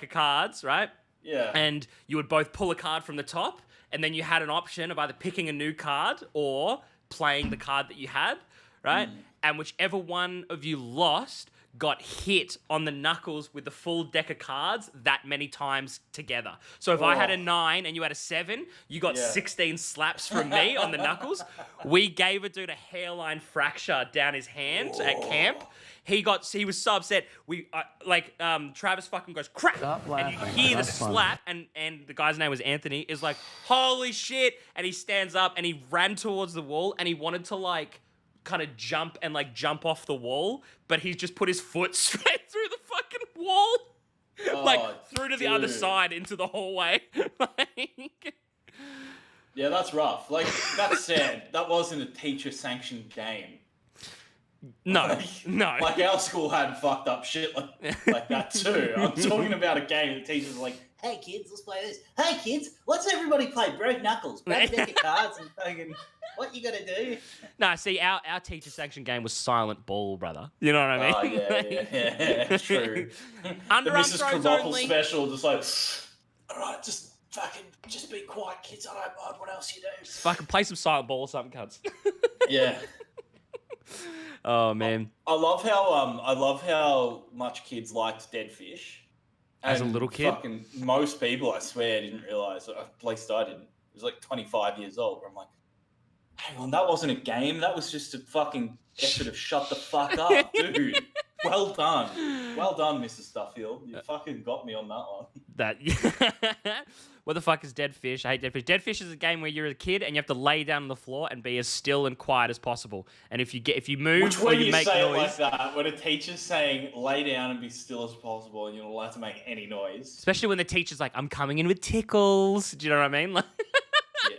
of cards, right? Yeah. And you would both pull a card from the top, and then you had an option of either picking a new card or playing the card that you had, right? And whichever one of you lost got hit on the knuckles with the full deck of cards that many times together. So if I had a 9 and you had a 7, you got 16 slaps from me on the knuckles. We gave a dude a hairline fracture down his hand at camp. He was so upset. Travis fucking goes crack, and you hear the slap, and the guy's name was Anthony. Is like, holy shit! And he stands up and he ran towards the wall, and he wanted to like kind of jump off the wall, but he just put his foot straight through the fucking wall. like Oh, through to the other dude. side into the hallway. Like, Yeah, that's rough. Like, that said, that wasn't a teacher-sanctioned game. no, no. Like, our school had fucked up shit like that too. I'm talking about a game that teachers are like, hey kids, let's play this. Hey kids, let's everybody play Broke Knuckles. Grab a deck of cards and fucking, what you gotta do? No, see, our teacher section game was Silent Ball, brother. You know what I Oh, mean? yeah, true. The Underarm Mrs. throws Krabappel only. special, just like, alright, just be quiet, kids, I don't mind what else you do. Fucking play some Silent Ball or something, cunts. Yeah. Oh man. I love how much kids liked Dead Fish. As a And little kid? fucking most people, I swear, didn't realise. At least I didn't. It was like 25 years old. Where I'm like, hang on, that wasn't a game. That was just a fucking effort of shut the fuck up, dude. Well done, Mrs. Stuffield. You fucking got me on that one. What the fuck is Dead Fish? I hate Dead Fish. Dead Fish is a game where you're a kid and you have to lay down on the floor and be as still and quiet as possible. And if you move Which or when you you make say noise, it like that, when a teacher's saying lay down and be still as possible, and you're not allowed to make any noise. especially when the teacher's like, "I'm coming in with tickles." Do you know what I mean? Like, Yeah,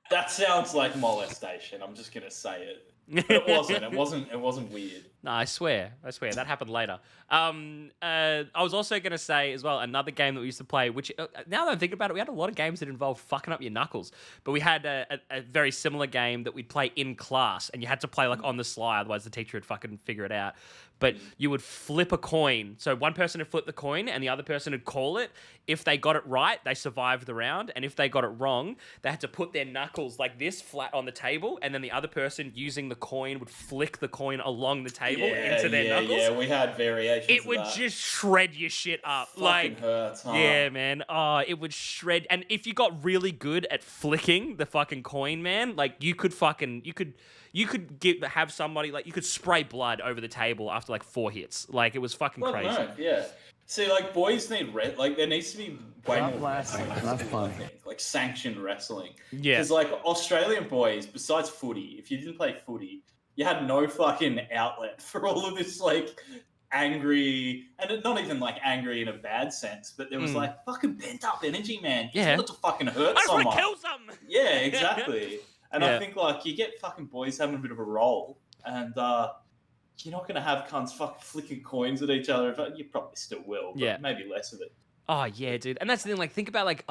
that sounds like molestation. I'm just gonna say it. But it wasn't. It wasn't weird. No, I swear that happened later. I was also gonna say as well another game that we used to play, which now that I'm thinking about it, we had a lot of games that involved fucking up your knuckles. But we had a very similar game that we'd play in class, and you had to play like on the sly, otherwise the teacher would fucking figure it out. But you would flip a coin. So one person would flip the coin, and the other person would call it. If they got it right, they survived the round, and if they got it wrong, they had to put their knuckles like this flat on the table, and then the other person using the coin would flick the coin along the table into their knuckles. Yeah, we had variations. It of would that. just shred your shit up. Fucking Like, hurts, huh? yeah, man. Oh, it would shred. And if you got really good at flicking the fucking coin, man, like you could have somebody like you could spray blood over the table after like 4 hits. Like it was fucking crazy. No, yeah. See, like boys need like there needs to be way more blasting. wrestling, That's fun. I think, like sanctioned wrestling. Yeah. Because like Australian boys, besides footy, if you didn't play footy, you had no fucking outlet for all of this like angry, and not even like angry in a bad sense, but there was like fucking pent up energy, man. You Yeah. wanted to fucking hurt I just want someone. to kill something. Yeah, exactly. And Yeah. I think like you get fucking boys having a bit of a roll, and you're not gonna have cunts fucking flicking coins at each other. But you probably still will, but Yeah. maybe less of it. Oh yeah, dude. And that's the thing. Like, think about like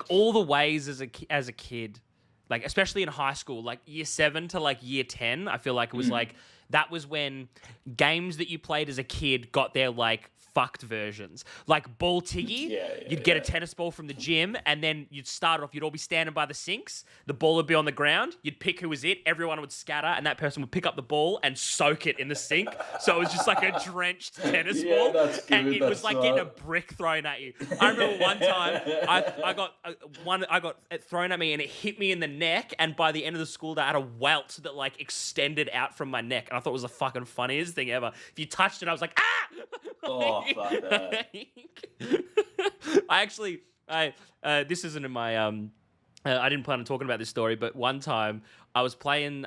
all the ways as a kid, like especially in high school, like year 7 to like year 10. I feel like it was like that was when games that you played as a kid got their like fucked versions. Like ball tiggy, you'd get a tennis ball from the gym, and then you'd start off. You'd all be standing by the sinks. The ball would be on the ground. You'd pick who was it. Everyone would scatter, and that person would pick up the ball and soak it in the sink. So it was just like a drenched tennis ball, that's good, and it was that's like getting a brick thrown at you. I remember one time I got it thrown at me, and it hit me in the neck. And by the end of the school day, I had a welt that like extended out from my neck, and I thought it was the fucking funniest thing ever. If you touched it, I was like, ah! Oh, fuck that. This isn't in my I didn't plan on talking about this story, but one time I was playing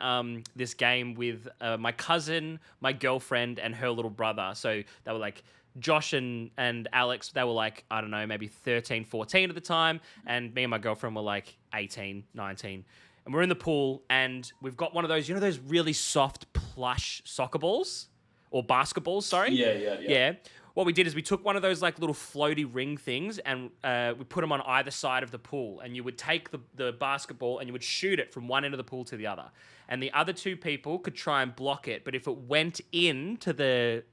this game with my cousin, my girlfriend, and her little brother. So they were like Josh and Alex. They were like, I don't know, maybe 13, 14 at the time, and me and my girlfriend were like 18, 19. And we're in the pool, and we've got one of those, you know, those really soft plush soccer balls or basketballs. Sorry. Yeah. What we did is we took one of those like little floaty ring things, and we put them on either side of the pool, and you would take the basketball and you would shoot it from one end of the pool to the other, and the other two people could try and block it. But if it went into the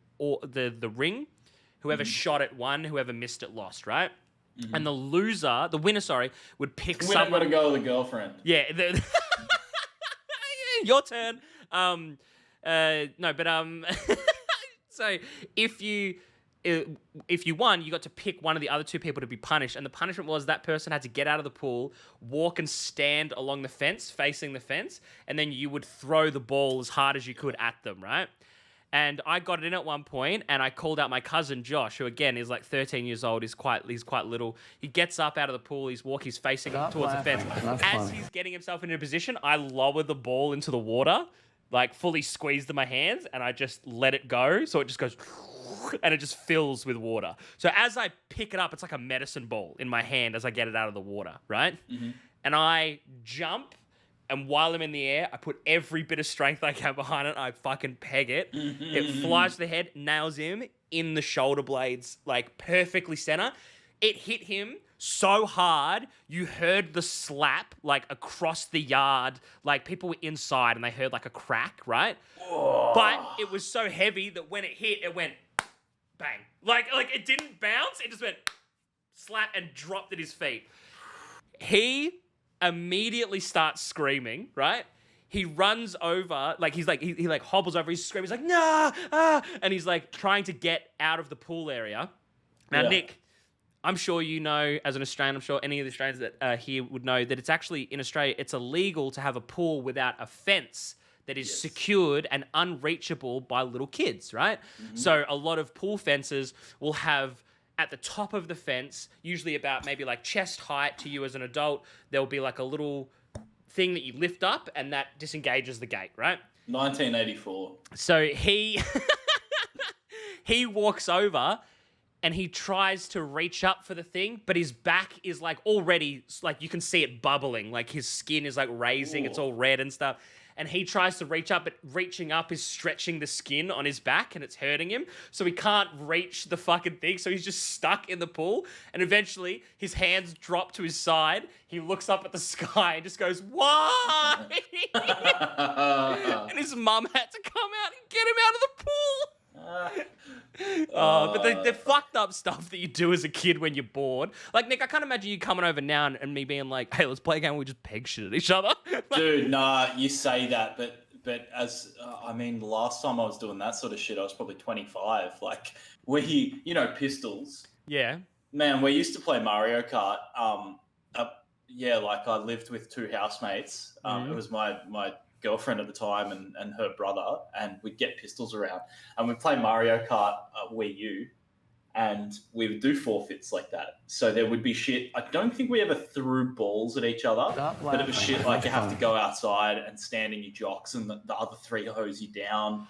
ring, whoever shot it won, whoever missed it lost, right? And the winner, would pick We're not someone. gonna go with a girlfriend. Yeah. Your turn. No, but so if you won, you got to pick one of the other two people to be punished, and the punishment was that person had to get out of the pool, walk and stand along the fence, facing the fence, and then you would throw the ball as hard as you could at them, right? And I got it in at one point, and I called out my cousin Josh, who again is like 13 years old. He's quite little. He gets up out of the pool. He's facing towards the fence. As he's getting himself into a position, I lower the ball into the water, like fully squeezed in my hands, and I just let it go. So it just goes and it just fills with water. So as I pick it up, it's like a medicine ball in my hand as I get it out of the water, right? Mm-hmm. And I jump, and while I'm in the air, I put every bit of strength I can behind it. I fucking peg it. It flies to the head, nails him in the shoulder blades, like perfectly center. It hit him so hard, you heard the slap like across the yard. Like people were inside and they heard like a crack, right? Oh. But it was so heavy that when it hit, it went bang. Like it didn't bounce, it just went slap and dropped at his feet. He immediately starts screaming, right? He runs over, like he like hobbles over, he's screaming, he's like, nah, ah, and he's like trying to get out of the pool area. Now, Yeah. Nick, I'm sure you know, as an Australian, I'm sure any of the Australians that are here would know that it's actually, in Australia, it's illegal to have a pool without a fence that is secured and unreachable by little kids, right? Mm-hmm. So a lot of pool fences will have, at the top of the fence, usually about maybe like chest height to you as an adult, there'll be like a little thing that you lift up and that disengages the gate, right? 1984. So he walks over and he tries to reach up for the thing, but his back is like already, like you can see it bubbling, like his skin is like raising, it's all red and stuff. And he tries to reach up, but reaching up is stretching the skin on his back and it's hurting him. So he can't reach the fucking thing. So he's just stuck in the pool. And eventually his hands drop to his side. He looks up at the sky and just goes, why? And his mum had to come out and get him out of the pool. But the fucked up stuff that you do as a kid when you're bored. Like, Nick, I can't imagine you coming over now and me being like, hey, let's play a game where we just peg shit at each other. Dude, nah, you say that, but as, I mean, the last time I was doing that sort of shit, I was probably 25. Like, pistols. Yeah. Man, we used to play Mario Kart. Like I lived with two housemates. It was my girlfriend at the time and her brother, and we'd get pistols around and we'd play Mario Kart Wii U, and we would do forfeits like that. So there would be shit. I don't think we ever threw balls at each other, but it was shit like you have to go outside and stand in your jocks and the other three hose you down.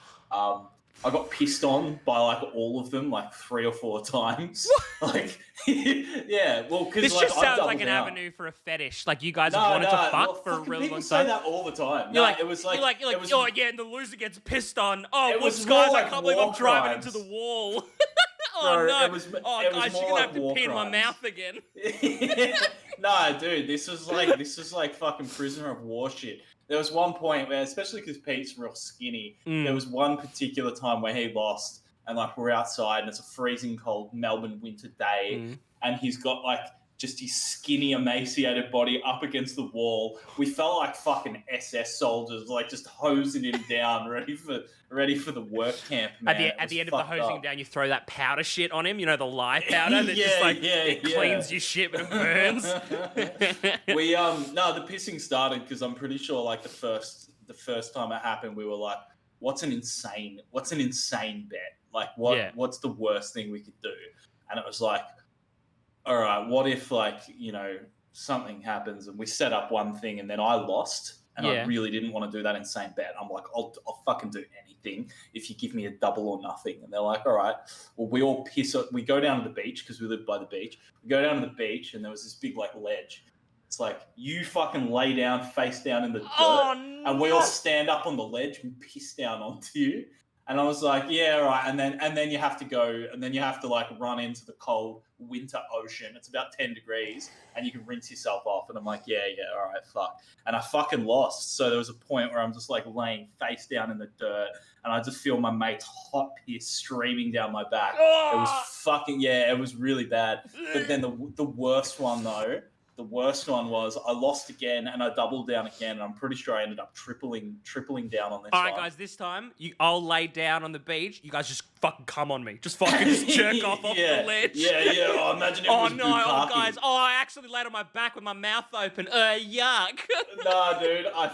I got pissed on by like all of them like 3 or 4 times. Like, yeah, well, because this like, just sounds like an avenue for a fetish. Like you guys have wanted to fuck for a really long time. People say that all the time. You're like, it was like, you're like, it was, oh yeah, and the loser gets pissed on. Oh, it whoops, was guys, more I like can't believe I'm war driving crimes. into the wall. Oh Bro, no! it was Guys, more you're gonna like have to war pee in my crimes. mouth again. No, dude, this was like fucking prisoner of war shit. There was one point where, especially because Pete's real skinny, there was one particular time where he lost, and like we're outside and it's a freezing cold Melbourne winter day, and he's got like just his skinny, emaciated body up against the wall. We felt like fucking SS soldiers, like just hosing him down, ready for the work camp. Man. At the end of the hosing down, you throw that powder shit on him. You know, the lye powder that it cleans your shit, but it burns. We the pissing started because I'm pretty sure like the first time it happened, we were like, what's an insane bet? Like what's the worst thing we could do? And it was like, all right, what if like, you know, something happens and we set up one thing and then I lost and I really didn't want to do that insane bet. I'm like, I'll fucking do anything if you give me a double or nothing. And they're like, all right, well, we go down to the beach because we live by the beach. We go down to the beach and there was this big like ledge. It's like, you fucking lay down, face down in the dirt, and we all stand up on the ledge and piss down onto you. And I was like, yeah, all right. And then you have to go, and then you have to like run into the cold winter ocean. It's about 10 degrees and you can rinse yourself off. And I'm like, yeah, all right, fuck. And I fucking lost. So there was a point where I'm just like laying face down in the dirt and I just feel my mate's hot piss streaming down my back. It was fucking, it was really bad. But then the worst one though, was I lost again and I doubled down again, and I'm pretty sure I ended up tripling down on this. All right, guys, this time I'll lay down on the beach. You guys just fucking come on me. Just fucking jerk off the ledge. Yeah. Oh, imagine it was bukkake. Guys. Oh, I actually laid on my back with my mouth open. Yuck. Nah, dude, I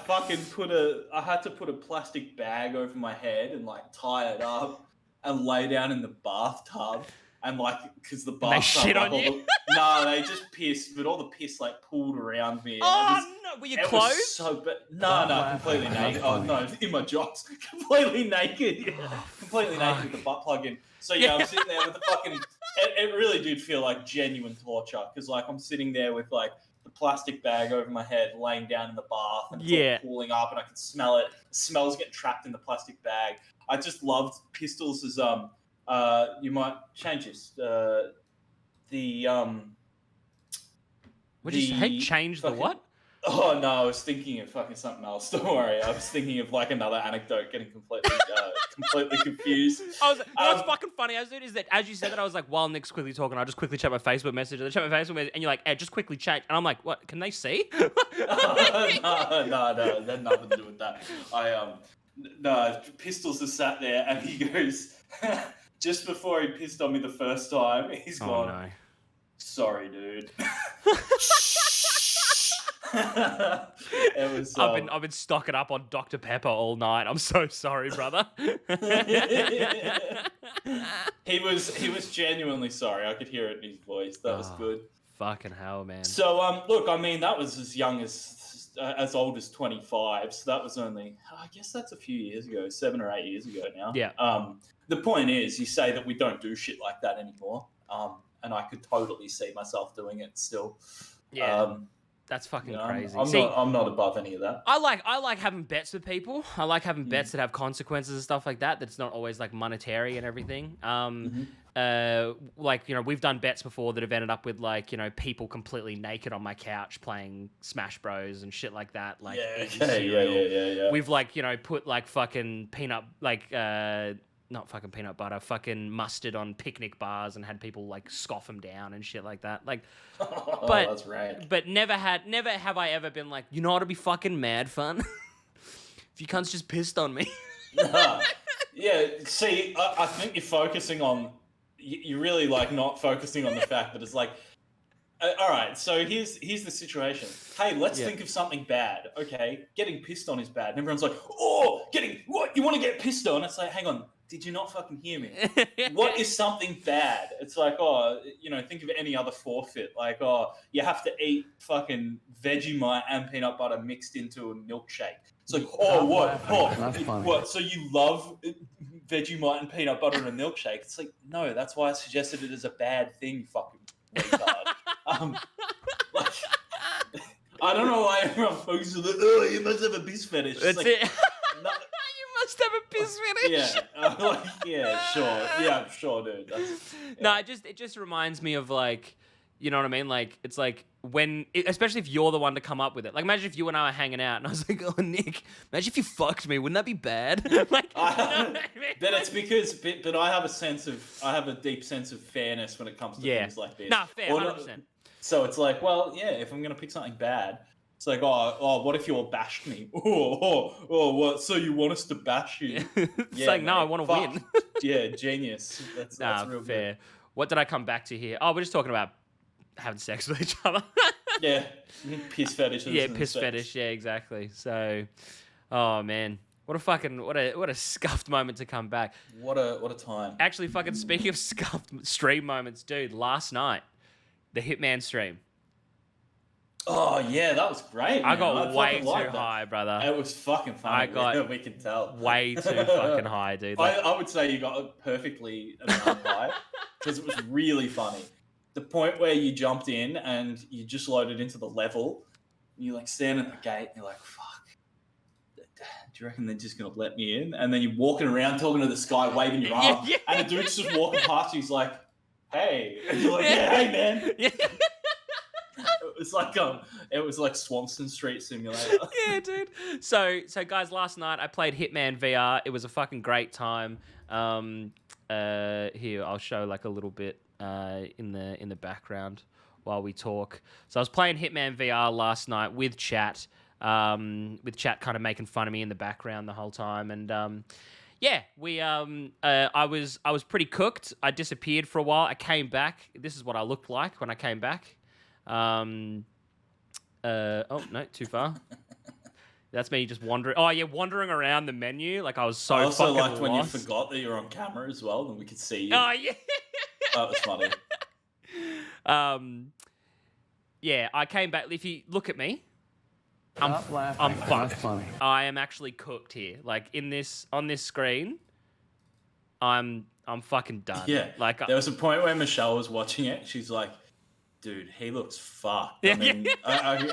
had to put a plastic bag over my head and like tie it up and lay down in the bathtub. and like because the they bathtub, shit like, on you? No, they just pissed, but all the piss like pooled around me. And Oh no, were you it clothed? was so bad. No, completely naked. Oh no, in my jocks, completely naked. Yeah. Completely naked with the butt plug in. So yeah, I'm sitting there with the fucking. It really did feel like genuine torture because like I'm sitting there with like the plastic bag over my head, laying down in the bath, and it's all pooling up, and I can smell it. The smell's getting trapped in the plastic bag. I just loved Pistols as you might change this. What'd you say? Change fucking, the what? Oh no, I was thinking of fucking something else. Don't worry, I was thinking of like another anecdote, getting completely confused. What's fucking funny, dude, is that as you said that, I was like, while Nick's quickly talking, I just quickly check my Facebook message. I check my Facebook message, and you're like, hey, just quickly check, and I'm like, what? Can they see? No, that had nothing to do with that. No, Pistols has sat there, and he goes, just before he pissed on me the first time, he's gone. No. Sorry, dude. It was. I've been stocking up on Dr. Pepper all night. I'm so sorry, brother. He was genuinely sorry. I could hear it in his voice. That was good. Fucking hell, man. So look, I mean, that was as old as 25. So that was only, I guess that's a few years ago, 7 or 8 years ago now. Yeah. The point is, you say that we don't do shit like that anymore. And I could totally see myself doing it still. Yeah. That's fucking crazy. I'm not above any of that. I like having bets with people. I like having bets that have consequences and stuff like that. That's not always like monetary and everything. Like, you know, we've done bets before that have ended up with like, you know, people completely naked on my couch playing Smash Bros and shit like that. Like, yeah. We've like, you know, put like fucking peanut, like, not fucking peanut butter, fucking mustard on picnic bars and had people like scoff them down and shit like that. Like, but that's right. But never have I ever been like, you know what'd be fucking mad fun? If you cunts just pissed on me. Yeah, see, I think you're focusing on, you're really like not focusing on the fact that it's like, all right, so here's the situation. Hey, let's think of something bad. Okay, getting pissed on is bad. And everyone's like, oh, what? You want to get pissed on? It's like, hang on, did you not fucking hear me? What is something bad? It's like, oh, you know, think of any other forfeit. Like, oh, you have to eat fucking Vegemite and peanut butter mixed into a milkshake. It's like, oh, what? Oh, what? So you love Vegemite and peanut butter in a milkshake? It's like, no, that's why I suggested it as a bad thing, you fucking retard. Like, I don't know why everyone focuses on oh, you must have a piss fetish. That's like, it. No, You must have a piss fetish. Yeah, sure, dude. No, it just reminds me of like, you know what I mean? Like, it's like especially if you're the one to come up with it. Like, imagine if you and I were hanging out and I was like, oh, Nick, imagine if you fucked me. Wouldn't that be bad? Like, you know what I mean? But it's because, but I have a deep sense of fairness when it comes to things like this. Nah, fair, 100%. So it's like, well, yeah, if I'm going to pick something bad, it's like, oh, what if you all bashed me? Oh, what? So you want us to bash you? It's like, no, I want to win. Yeah, genius. That's real fair. Good. What did I come back to here? Oh, we're just talking about having sex with each other. Yeah, piss fetishes. Yeah, piss fetish. Yeah, exactly. So, oh man, what a scuffed moment to come back. What a time. Actually, fucking speaking of scuffed stream moments, dude, last night, the Hitman stream. Oh yeah, that was great. I got way too high, brother. It was fucking funny. We can tell. Way too fucking high, dude. Like, I would say you got perfectly high because it was really funny. The point where you jumped in and you just loaded into the level, you like stand at the gate and you're like, fuck, do you reckon they're just gonna let me in? And then you're walking around talking to this guy, waving your arm, and the dude's just walking past you. He's like, hey, and you're like, yeah, hey man. It was like Swanston Street Simulator. Yeah, dude. So guys, last night I played Hitman VR. It was a fucking great time. Here I'll show like a little bit in the background while we talk. So I was playing Hitman VR last night with chat kind of making fun of me in the background the whole time, and yeah, I was pretty cooked. I disappeared for a while. I came back. This is what I looked like when I came back. Oh no, too far. That's me just wandering. Oh yeah, wandering around the menu like I was so. I also liked lost. When you forgot that you were on camera as well, and we could see you. Oh yeah. That was funny. Yeah, I came back. If you look at me, I'm fucked. That's funny. I am actually cooked here. Like on this screen, I'm fucking done. Yeah. Like There was a point where Michelle was watching it. She's like, dude, he looks fucked. I mean,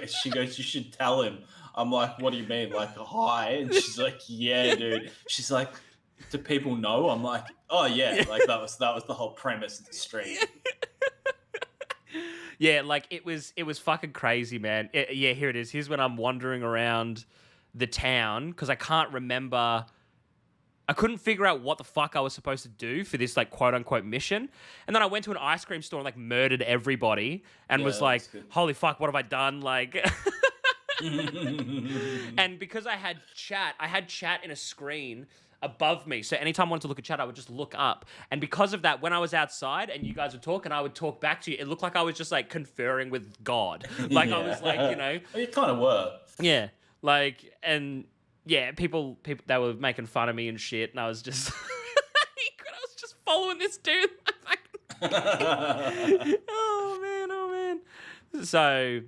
she goes, you should tell him. I'm like, what do you mean? Like, hi? And she's like, yeah, dude. She's like, do people know? I'm like, oh yeah. Like that was the whole premise of the stream. Yeah, like it was fucking crazy, man. Yeah, here it is. Here's when I'm wandering around the town because I can't remember. I couldn't figure out what the fuck I was supposed to do for this like quote unquote mission. And then I went to an ice cream store and like murdered everybody and was like, holy fuck, what have I done? Like and because I had chat in a screen above me. So anytime I wanted to look at chat, I would just look up. And because of that, when I was outside and you guys would talk and I would talk back to you, it looked like I was just like conferring with God. Like I was like, you know. Well, you kind of were. Yeah. Like, and yeah, people, they were making fun of me and shit. And I was just, I was just following this dude. Oh man. So,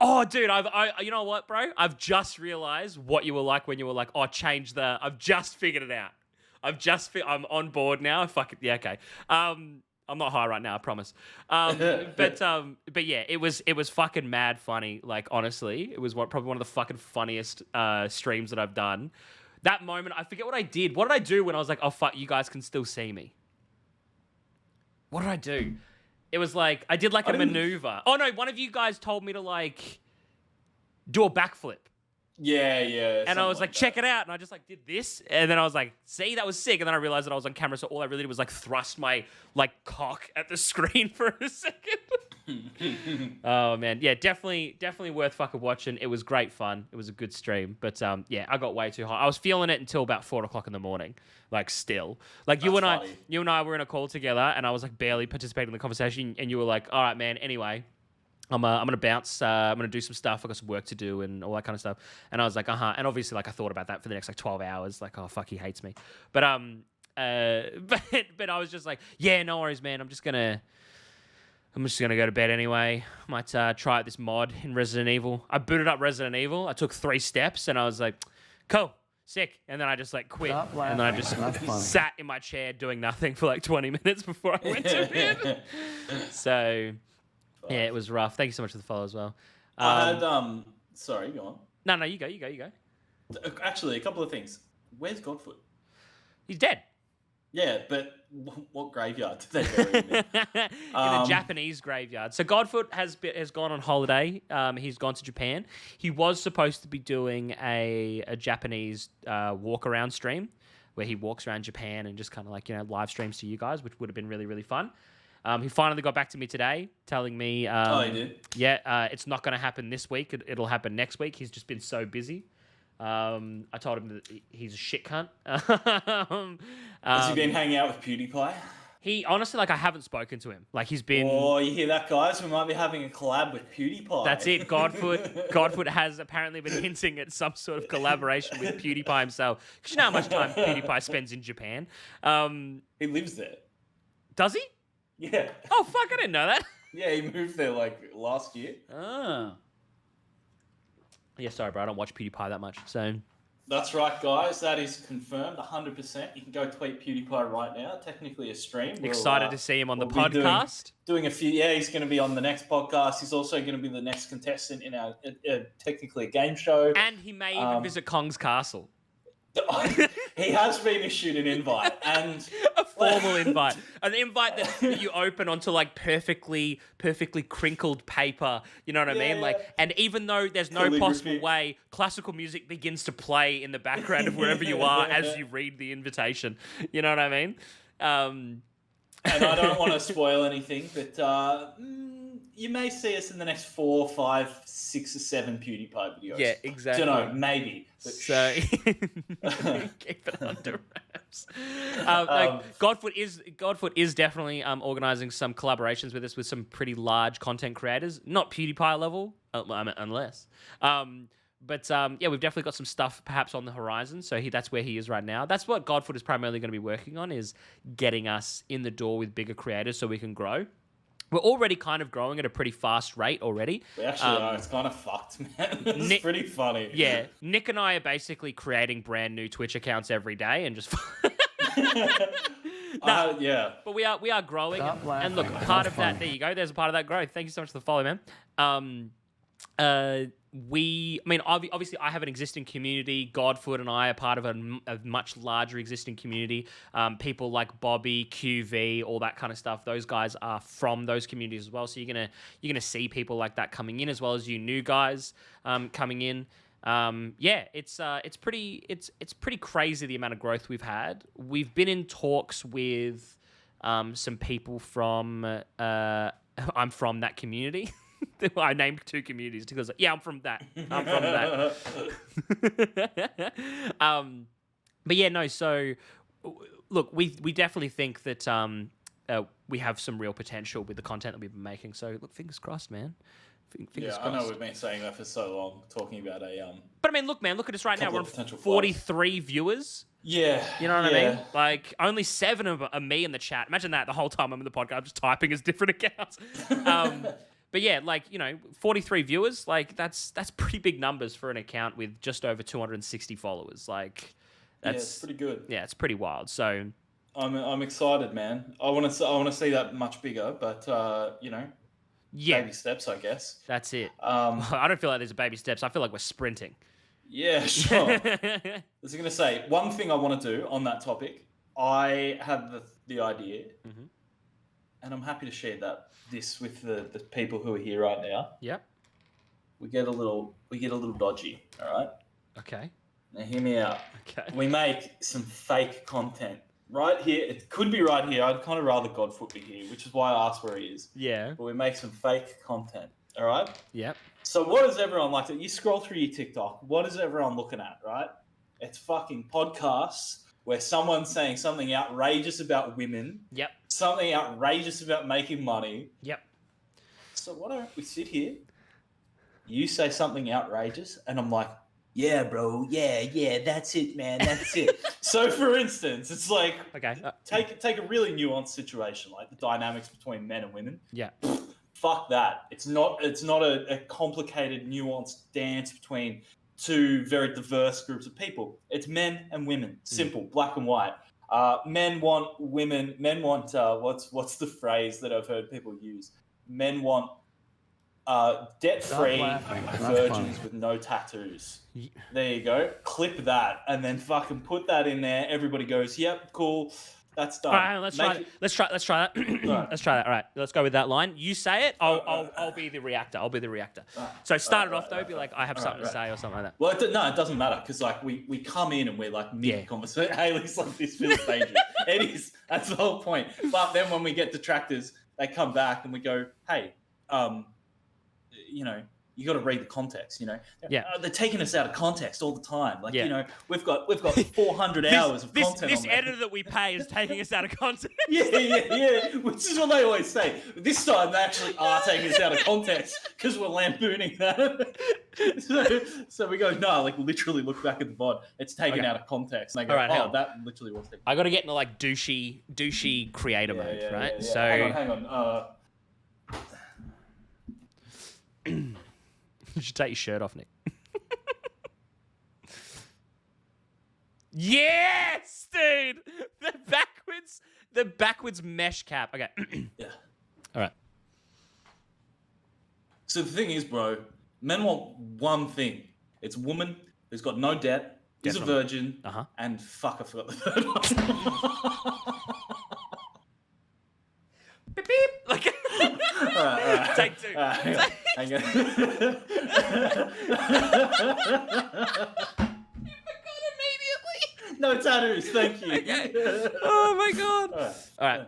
oh, dude, you know what, bro? I've just realized what you were like when you were like, oh, I've just figured it out. I'm on board now. Yeah, okay. I'm not high right now, I promise. But yeah, it was fucking mad funny. Like, honestly, it was probably one of the fucking funniest streams that I've done. That moment, I forget what I did. What did I do when I was like, oh, fuck, you guys can still see me? What did I do? It was like, I did like a maneuver. Oh, no, one of you guys told me to, like, do a backflip. Yeah. And I was like, check it out. And I just, like, did this. And then I was like, see, that was sick. And then I realized that I was on camera. So all I really did was, like, thrust my, like, cock at the screen for a second. Oh, man. Yeah, definitely worth fucking watching. It was great fun. It was a good stream. But, yeah, I got way too high. I was feeling it until about 4 o'clock in the morning. Like, still. Like, you and I were in a call together, and I was, like, barely participating in the conversation. And you were like, all right, man, anyway. I'm gonna bounce. I'm gonna do some stuff. I got some work to do and all that kind of stuff. And I was like, And obviously, like, I thought about that for the next like 12 hours. Like, oh fuck, he hates me. But but I was just like, yeah, no worries, man. I'm just gonna go to bed anyway. Might try out this mod in Resident Evil. I booted up Resident Evil. I took 3 steps and I was like, cool, sick. And then I just like quit. And then I just sat in my chair doing nothing for like 20 minutes before I went to bed. So. Yeah, it was rough. Thank you so much for the follow as well. I had sorry, go on. No, you go. Actually, a couple of things. Where's Godfoot? He's dead. Yeah, but what graveyard did they bury him in? In a Japanese graveyard. So Godfoot has gone on holiday. He's gone to Japan. He was supposed to be doing a Japanese walk around stream where he walks around Japan and just kind of like, you know, live streams to you guys, which would have been really, really fun. He finally got back to me today, telling me, he did? Yeah, it's not going to happen this week. It'll happen next week. He's just been so busy. I told him that he's a shit cunt. Has he been hanging out with PewDiePie? He honestly, like, I haven't spoken to him. Like, he's been. Oh, you hear that, guys? We might be having a collab with PewDiePie. That's it. Godfoot has apparently been hinting at some sort of collaboration with PewDiePie himself. Because you know how much time PewDiePie spends in Japan. He lives there. Does he? Yeah. Oh, fuck, I didn't know that. Yeah, he moved there, like, last year. Oh. Yeah, sorry, bro. I don't watch PewDiePie that much, so... That's right, guys. That is confirmed, 100%. You can go tweet PewDiePie right now. Technically a stream. Excited to see him on the podcast. Doing a few... Yeah, he's going to be on the next podcast. He's also going to be the next contestant in our, technically a game show. And he may even visit Kong's castle. He has been issued an invite, and a formal invite, an invite that you open onto like perfectly crinkled paper. You know what I mean? Like, and even though there's no possible way, classical music begins to play in the background of wherever you are as you read the invitation. You know what I mean? And I don't want to spoil anything, but you may see us in the next 4, 5, 6, or 7 PewDiePie videos. Yeah, exactly. Don't know, maybe. So keep it under wraps. Like, Godfoot is definitely organizing some collaborations with us with some pretty large content creators. Not PewDiePie level, unless. But yeah, we've definitely got some stuff perhaps on the horizon. So that's where he is right now. That's what Godfoot is primarily going to be working on, is getting us in the door with bigger creators so we can grow. We're already kind of growing at a pretty fast rate already. We actually are. It's kind of fucked, man. It's pretty funny. Yeah. Nick and I are basically creating brand new Twitch accounts every day and just... Yeah. But we are growing. And look, part of that... There you go. There's a part of that growth. Thank you so much for the follow, man. Obviously, I have an existing community. Godfoot and I are part of a much larger existing community. People like Bobby, QV, all that kind of stuff. Those guys are from those communities as well. So you're gonna see people like that coming in, as well as you new guys coming in. It's pretty crazy the amount of growth we've had. We've been in talks with some people from I'm from that community. I named 2 communities because, yeah, I'm from that. But yeah, no. So, look, we definitely think that we have some real potential with the content that we've been making. So, look, fingers crossed, man. Fingers crossed. I know we've been saying that for so long, talking about a. But I mean, look, man, look at us right now. We're on 43 viewers. Yeah. You know what I mean? Like, only 7 of them are me in the chat. Imagine that the whole time I'm in the podcast, I'm just typing as different accounts. But yeah, 43 viewers, that's pretty big numbers for an account with just over 260 followers. It's pretty good. Yeah, it's pretty wild. So I'm excited, man. I want to see that much bigger, but baby steps, I guess. That's it. I don't feel like there's baby steps. I feel like we're sprinting. Yeah, sure. I was going to say, one thing I want to do on that topic, I had the idea, and I'm happy to share this with the people who are here right now. Yep. We get a little dodgy, all right? Okay. Now hear me out. Okay. We make some fake content right here. It could be right here. I'd kind of rather Godfoot be here, which is why I asked where he is. Yeah. But we make some fake content, all right? Yep. So what does everyone like to... You scroll through your TikTok. What is everyone looking at, right? It's fucking podcasts where someone's saying something outrageous about women. Yep. Something outrageous about making money. Yep. So why don't we sit here, you say something outrageous, and I'm like, yeah, bro, yeah, that's it, man, that's it. So for instance, it's like, okay, take a really nuanced situation, like the dynamics between men and women. Yeah. Fuck that. It's not a complicated, nuanced dance between 2 very diverse groups of people. It's men and women. Simple, black and white. Men want women. Men want what's the phrase that I've heard people use? Men want debt-free virgins with no tattoos. There you go. Clip that and then fucking put that in there. Everybody goes, "Yep, cool. That's done." All right, let's try that. Let's try that. Let's try that. All right, let's go with that line. You say it. I'll be the reactor. I'll be the reactor. So start it off though. Be like, I have something to say or something like that. Well, it doesn't matter because we come in and we're like mid-conversation. Haley's like, this feels dangerous. It is. That's the whole point. But then when we get detractors, they come back and we go, hey, you got to read the context, Yeah. They're taking us out of context all the time. We've got 400 hours of content. This editor that we pay is taking us out of context. Yeah. Which is what they always say. This time they actually are taking us out of context because we're lampooning that. so we go, no, literally look back at the VOD. It's taken out of context. And they go, that literally was taken. I got to get into douchey creator mode, right? Yeah. So hang on. You should take your shirt off, Nick. Yes, dude! The backwards mesh cap. Okay. Yeah. All right. So the thing is, bro, men want one thing. It's a woman who's got no debt, is a virgin, and fuck, I forgot the third one. Beep, beep. Like, all right. Take 2. Hang on. You forgot immediately. No tattoos, thank you. Okay. Oh my god. All right.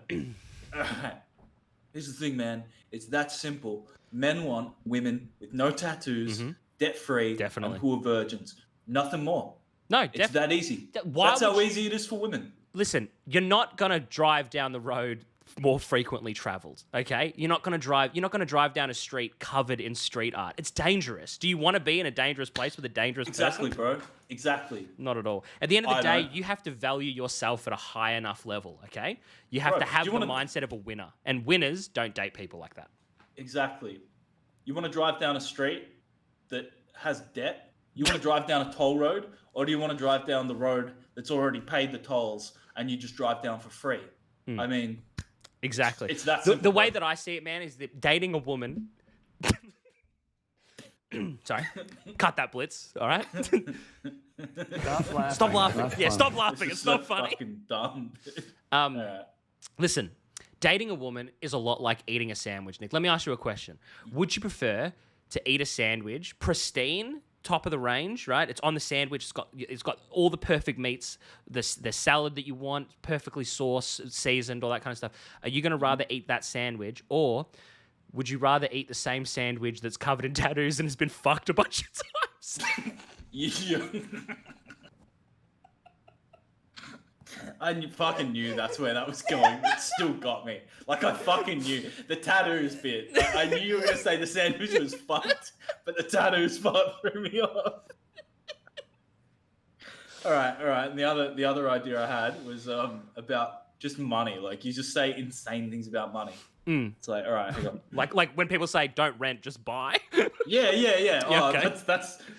Here's the thing, man. It's that simple. Men want women with no tattoos, debt-free, and who are virgins. Nothing more. No, it's that easy. That's how easy it is for women. Listen, you're not gonna drive down the road more frequently traveled. Okay, you're not gonna drive down a street covered in street art. It's dangerous. Do you want to be in a dangerous place with a dangerous Exactly, person? bro. Exactly. Not at all. At the end of the I day, know. you have to value yourself at a high enough level. Okay, you have Bro, to do have you the wanna- mindset of a winner, and winners don't date people like that. Exactly. You want to drive down a street that has debt? You want to drive down a toll road? Or do you want to drive down the road that's already paid the tolls and you just drive down for free? I mean, Exactly. it's that The simple. way bro. that I see it, man, is that dating a woman. Sorry, cut that, Blitz. All right. Stop laughing. Stop laughing. That's Yeah, funny. stop laughing. This It's is not so funny. fucking dumb. Um, Listen, dating a woman is a lot like eating a sandwich, Nick. Let me ask you a question. Would you prefer to eat a sandwich, pristine, top of the range, right? It's on the sandwich. It's got all the perfect meats, the salad that you want, perfectly sauced, seasoned, all that kind of stuff. Are you going to rather eat that sandwich, or would you rather eat the same sandwich that's covered in tattoos and has been fucked a bunch of times? Fucking knew that's where that was going. It still got me. Like, I fucking knew. The tattoos bit. Like, I knew you were going to say the sandwich was fucked, but the tattoos part threw me off. All right. And the other idea I had was about just money. Like, you just say insane things about money. It's like, all right, hang on. like when people say don't rent, just buy. Yeah. Oh, okay.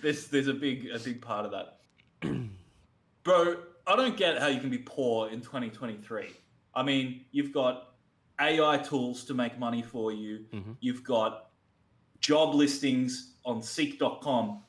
There's a big part of that. Bro, I don't get how you can be poor in 2023. I mean, you've got AI tools to make money for you. Mm-hmm. You've got job listings on seek.com.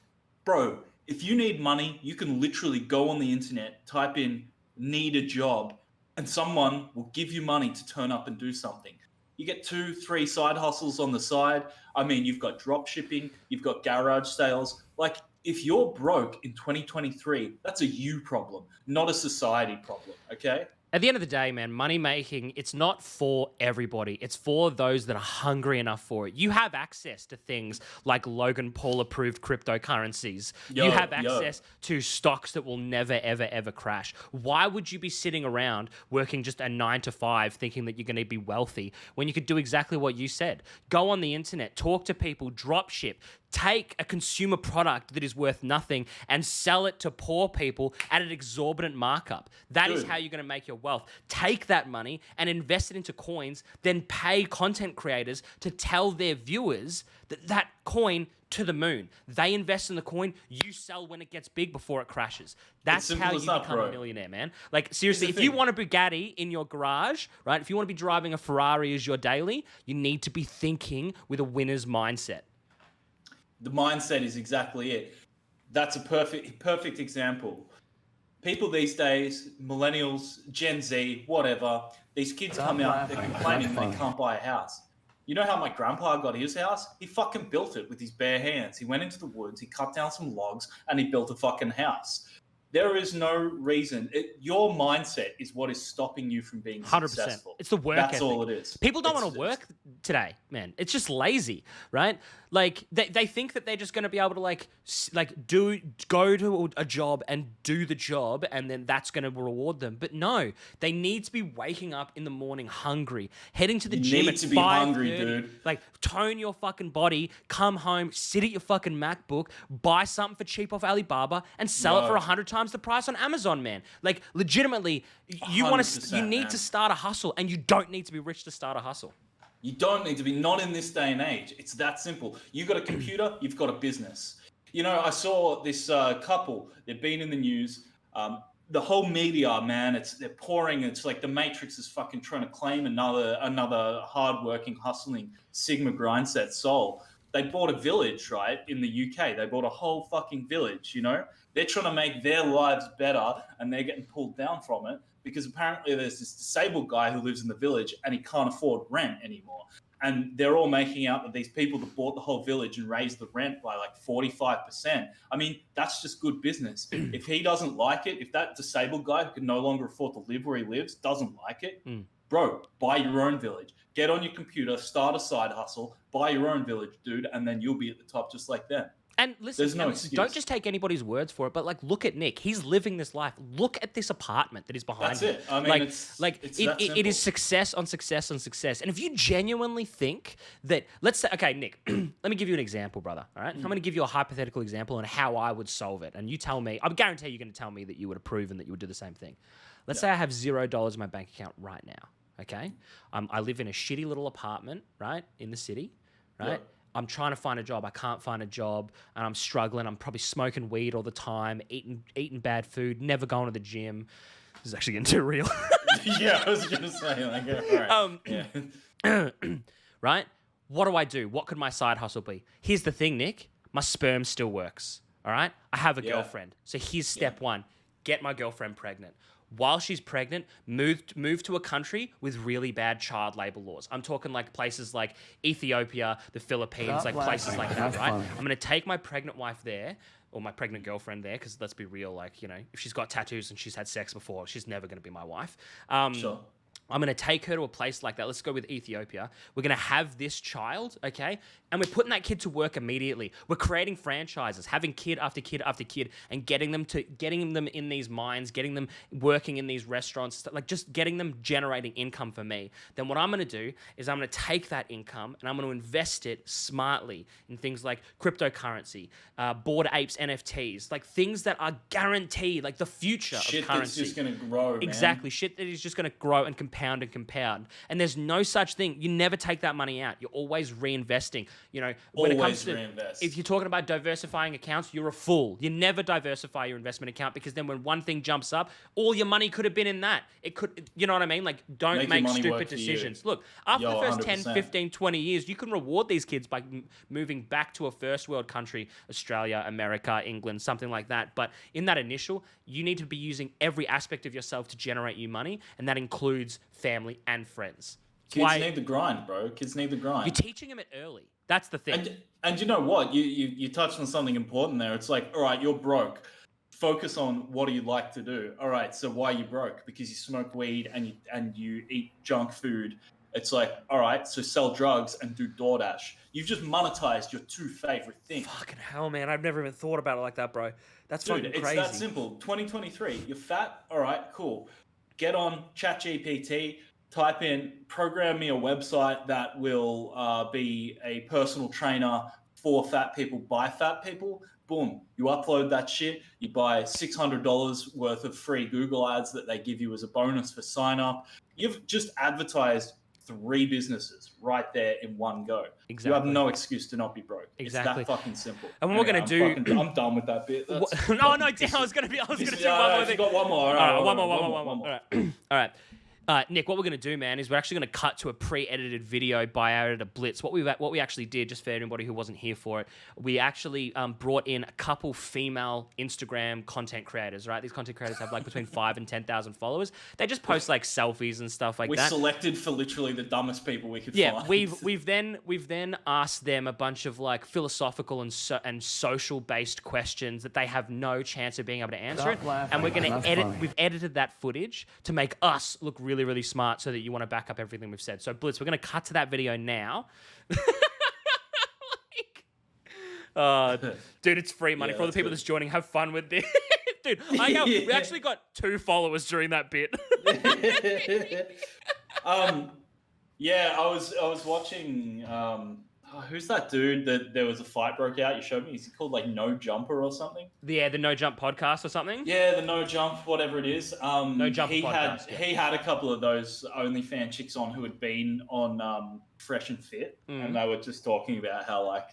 Bro, if you need money, you can literally go on the internet, type in need a job, and someone will give you money to turn up and do something. You get 2-3 side hustles on the side. I mean, you've got drop shipping, you've got garage sales. Like, if you're broke in 2023, that's a you problem, not a society problem, okay? At the end of the day, man, money making, it's not for everybody. It's for those that are hungry enough for it. You have access to things like Logan Paul approved cryptocurrencies. You have access to stocks that will never, ever, ever crash. Why would you be sitting around working just a 9 to 5 thinking that you're going to be wealthy when you could do exactly what you said? Go on the internet, talk to people, drop ship, take a consumer product that is worth nothing and sell it to poor people at an exorbitant markup. That is how you're going to make your wealth. Take that money and invest it into coins, then pay content creators to tell their viewers that coin to the moon. They invest in the coin, you sell when it gets big before it crashes. That's how you become a millionaire, man. Like, seriously, if you want a Bugatti in your garage, right, if you want to be driving a Ferrari as your daily, you need to be thinking with a winner's mindset. The mindset is exactly it. That's a perfect example. People these days, millennials, Gen Z, whatever, these kids come out, they're complaining they can't buy a house. You know how my grandpa got his house? He fucking built it with his bare hands. He went into the woods, he cut down some logs, and he built a fucking house. There is no reason. Your mindset is what is stopping you from being 100%. successful. It's the work That's ethic. all it is. People don't want to work today, man. It's just lazy, right? Like they think that they're just going to be able to go to a job and do the job, and then that's going to reward them. But no, they need to be waking up in the morning hungry, heading to the gym at 5:30. You need to be hungry, dude. Like, tone your fucking body, come home, sit at your fucking MacBook, buy something for cheap off Alibaba, and sell it for 100 times the price on Amazon, man. Like, legitimately, you need to start a hustle, and you don't need to be rich to start a hustle. You don't need to be, not in this day and age. It's that simple. You got a computer, you've got a business. You know, I saw this couple, they've been in the news. The whole media, man, they're pouring. It's like the Matrix is fucking trying to claim another hardworking, hustling Sigma grindset soul. They bought a village, right, in the UK. They bought a whole fucking village, you know? They're trying to make their lives better, and they're getting pulled down from it because apparently there's this disabled guy who lives in the village and he can't afford rent anymore. And they're all making out that these people that bought the whole village and raised the rent by like 45%. I mean, that's just good business. If he doesn't like it, if that disabled guy who can no longer afford to live where he lives doesn't like it, bro, buy your own village. Get on your computer, start a side hustle, buy your own village, dude, and then you'll be at the top just like them. And listen, There's no excuse. don't just take anybody's words for it, but like, look at Nick. He's living this life. Look at this apartment that is behind That's him. it. I mean, like, it's it that is simple. success on success on success. And if you genuinely think that, let's say, okay, Nick, let me give you an example, brother. All right, I'm going to give you a hypothetical example on how I would solve it, and you tell me. I guarantee you're going to tell me that you would approve and that you would do the same thing. Let's say I have $0 in my bank account right now. Okay, I live in a shitty little apartment, right, in the city, right. Yep. I'm trying to find a job. I can't find a job, and I'm struggling. I'm probably smoking weed all the time, eating bad food, never going to the gym. This is actually getting too real. Yeah, I was gonna say, like, all right. Yeah. Right? What do? What could my side hustle be? Here's the thing, Nick. My sperm still works. All right? I have a girlfriend. So here's step one. Get my girlfriend pregnant. While she's pregnant, move to a country with really bad child labor laws. I'm talking like places like Ethiopia, the Philippines, like places like that, right? I'm going to take my pregnant wife there, or my pregnant girlfriend there, because let's be real, like, you know, if she's got tattoos and she's had sex before, she's never going to be my wife. Sure. I'm going to take her to a place like that. Let's go with Ethiopia. We're going to have this child, okay? And we're putting that kid to work immediately. We're creating franchises, having kid after kid after kid, and getting them in these mines, getting them working in these restaurants, like just getting them generating income for me. Then what I'm going to do is I'm going to take that income and I'm going to invest it smartly in things like cryptocurrency, Bored Apes NFTs, like things that are guaranteed, like the future of currency. Shit that's just gonna grow, man. Exactly. Shit that is just going to grow and compound and compound. And there's no such thing. You never take that money out. You're always reinvesting. You know, when it comes to reinvest. if you're talking about diversifying accounts, you're a fool. You never diversify your investment account, because then when one thing jumps up, all your money could have been in that. It could, you know what I mean? Like, don't Make make your money stupid work for you. decisions. Look, after Yo, the first 10, 100%. 15, 20 years, you can reward these kids by moving back to a first world country, Australia, America, England, something like that. But in that initial, you need to be using every aspect of yourself to generate you money, and that includes family and friends. Kids need the grind, bro. Kids need the grind. You're teaching them it early. That's the thing. And you know what? You touched on something important there. It's like, all right, you're broke. Focus on what do you like to do. All right, so why are you broke? Because you smoke weed and you eat junk food. It's like, all right, so sell drugs and do DoorDash. You've just monetized your two favorite things. Fucking hell, man. I've never even thought about it like that, bro. That's Dude, fucking it's crazy. that simple. 2023, you're fat? All right, cool. Get on ChatGPT, type in, program me a website that will be a personal trainer for fat people by fat people. Boom, you upload that shit. You buy $600 worth of free Google ads that they give you as a bonus for sign up. You've just advertised 3 businesses right there in one go. Exactly. You have no excuse to not be broke. Exactly. It's that fucking simple. And what we're gonna do- I'm done with that bit. No, I was gonna do one more You thing. got one more. All right, one more. All right. Nick, what we're going to do, man, is we're actually going to cut to a pre-edited video by our editor Blitz. What we actually did, just for anybody who wasn't here for it, we actually brought in a couple female Instagram content creators, right? These content creators have like between 5 and 10,000 followers. They just post like selfies and stuff like We that. selected for literally the dumbest people we could Yeah, find. we've then asked them a bunch of like philosophical and social based questions that they have no chance of being able to answer. Stop laughing. And we're going to That's edit. funny. We've edited that footage to make us look really, really smart, so that you want to back up everything we've said. So Blitz, we're going to cut to that video now. Dude, it's free money Yeah, for all the that's people good. that's joining. Have fun with this. Dude, we actually got 2 followers during that bit. Yeah, I was watching. Who's that dude that there was a fight broke out? You showed me. Is he called like No Jumper or something? Yeah, the No Jump podcast or something. Yeah, the No Jump, whatever it is. No Jumper he podcast, had he had a couple of those OnlyFans chicks on who had been on Fresh and Fit, and they were just talking about how like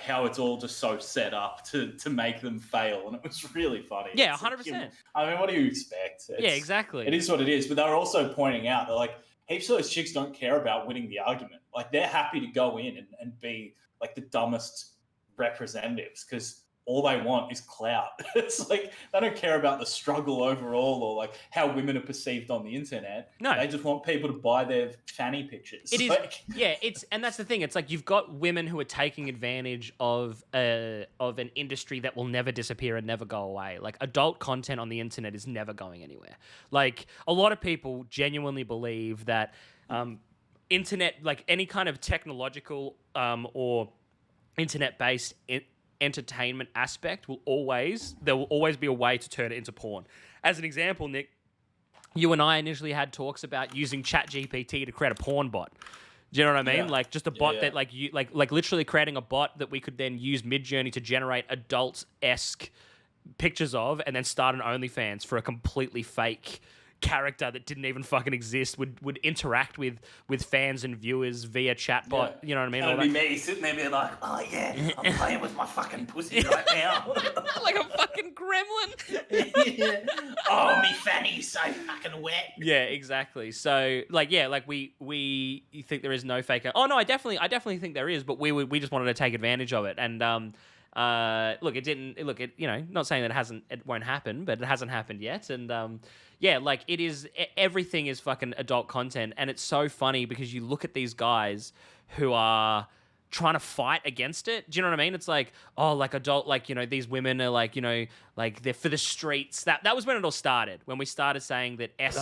how it's all just so set up to make them fail, and it was really funny. Yeah, It's like, 100%. I mean, what do you expect? Yeah, exactly. It is what it is, but they're also pointing out that like heaps of those chicks don't care about winning the argument. Like they're happy to go in and be like the dumbest representatives because all they want is clout. It's like they don't care about the struggle overall or like how women are perceived on the internet. No. They just want people to buy their fanny pictures. It is, Like, yeah. And that's the thing. It's like you've got women who are taking advantage of an industry that will never disappear and never go away. Like adult content on the internet is never going anywhere. Like a lot of people genuinely believe that internet, like any kind of technological or internet-based entertainment aspect there will always be a way to turn it into porn. As an example, Nick, you and I initially had talks about using ChatGPT to create a porn bot. Do you know what I mean? Yeah. Like just a bot that like you like literally creating a bot that we could then use Midjourney to generate adult-esque pictures of, and then start an OnlyFans for a completely fake character that didn't even fucking exist, would interact with fans and viewers via chatbot. You know what I mean? That'd be me sitting there being like, oh yeah, I'm playing with my fucking pussy right now. Like a fucking gremlin. Yeah. Oh, me fanny's so fucking wet. Yeah, exactly. So like, yeah, like we think there is no fake. Oh no, I definitely think there is, but we just wanted to take advantage of it. And look, not saying that it won't happen, but it hasn't happened yet. And yeah, like everything is fucking adult content, and it's so funny because you look at these guys who are trying to fight against it. Do you know what I mean? It's like, oh, like adult, like, these women are like, like they're for the streets. That was when it all started. When we started saying that X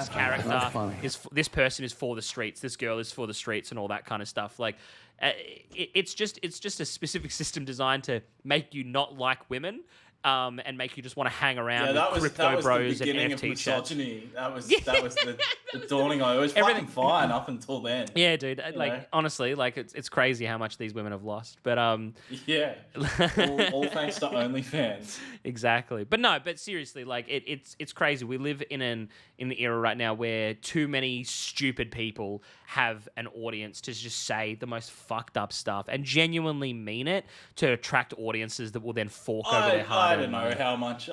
character this person is for the streets, this girl is for the streets, and all that kind of stuff. Like, it's just a specific system designed to make you not like women. And make you just want to hang around with crypto bros and NFT chats. That was the dawning. I was fucking fine up until then. Yeah, dude. Honestly, like it's crazy how much these women have lost. But yeah, all thanks to OnlyFans. Exactly. But seriously, like it's crazy. We live in an era right now where too many stupid people have an audience to just say the most fucked up stuff and genuinely mean it to attract audiences that will then fork over their heart. I don't know how much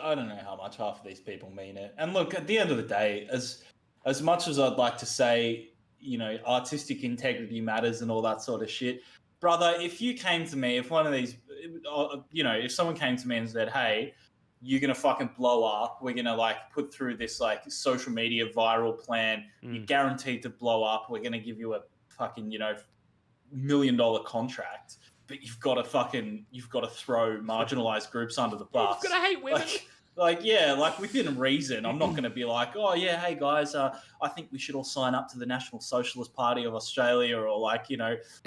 half of these people mean it. And look, at the end of the day, as much as I'd like to say, artistic integrity matters and all that sort of shit, brother, if you came to me, if one of these, if someone came to me and said, hey, you're going to fucking blow up, we're going to like put through this like social media viral plan, you're guaranteed to blow up, we're going to give you a fucking, $1 million contract. But you've got to throw marginalized groups under the bus. You've got to hate women. Like within reason. I'm not going to be like, oh yeah, hey guys, I think we should all sign up to the National Socialist Party of Australia, or like,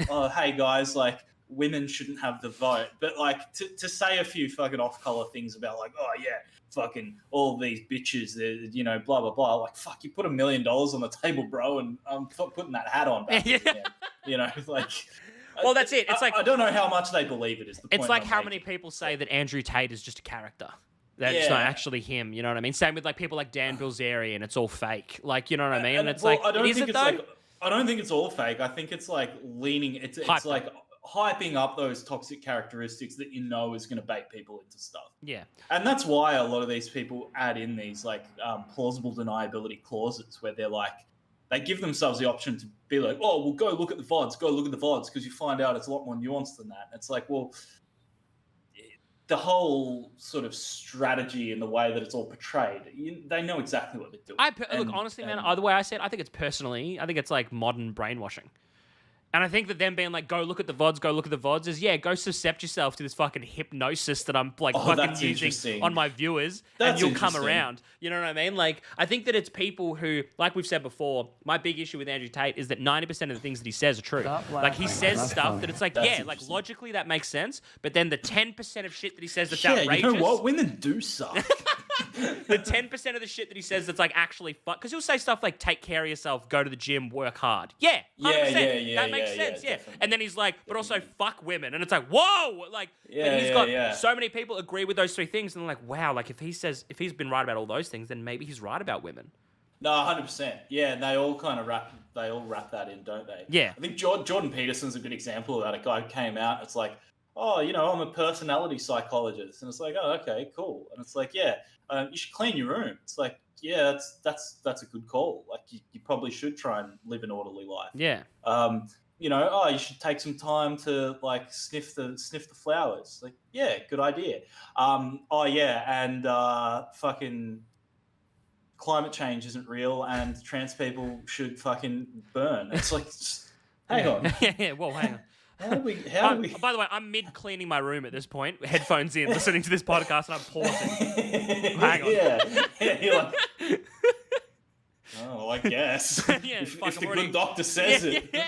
oh hey guys, like women shouldn't have the vote. But like to say a few fucking off-color things about like, oh yeah, fucking all these bitches, they're, blah blah blah. Like fuck, you put $1 million on the table, bro, and I'm putting that hat on back again. Like. Well, that's it. It's like I don't know how much they believe it is the point. It's like how many people say that Andrew Tate is just a character. That it's not actually him. You know what I mean? Same with like people like Dan Bilzerian. It's all fake. Like, you know what I mean? And it's like, I don't think it's all fake. I think it's like leaning. It's like hyping up those toxic characteristics that is going to bait people into stuff. Yeah. And that's why a lot of these people add in these like plausible deniability clauses where they're like, they give themselves the option to be like, oh, well, go look at the VODs, because you find out it's a lot more nuanced than that. It's like, well, the whole sort of strategy and the way that it's all portrayed, they know exactly what they're doing. Look, honestly, man, the way I say it, I think it's like modern brainwashing. And I think that them being like, go look at the VODs is, go subcept yourself to this fucking hypnosis that I'm like fucking using on my viewers, and you'll come around. You know what I mean? Like, I think that it's people who, like we've said before, my big issue with Andrew Tate is that 90% of the things that he says are true. Like, he says stuff that it's like, like logically that makes sense, but then the 10% of shit that he says that's outrageous. You know what? Women do suck. The 10% of the shit that he says that's like actually fuck, because he'll say stuff like, take care of yourself, go to the gym, work hard. 100%. That makes sense. And then he's like, but also fuck women. And it's like, whoa! Like, he's got so many people agree with those three things, and they're like, wow, like if he's been right about all those things, then maybe he's right about women. No, 100%. Yeah, and they all kind of wrap that in, don't they? Yeah. I think Jordan Peterson's a good example of that. A guy who came out, it's like, oh, I'm a personality psychologist. And it's like, oh, okay, cool. And it's like, you should clean your room. It's like, yeah, that's a good call. Like, you probably should try and live an orderly life. Yeah. You should take some time to like sniff the flowers. Like, yeah, good idea. And fucking climate change isn't real, and trans people should fucking burn. It's like, hang on. Well, hang on. How do we? By the way, I'm mid cleaning my room at this point, headphones in, listening to this podcast, and I'm pausing. Hang on. Yeah, you're like, Oh, I guess. Yeah, if fuck, the I'm already- good doctor says yeah, it. yeah,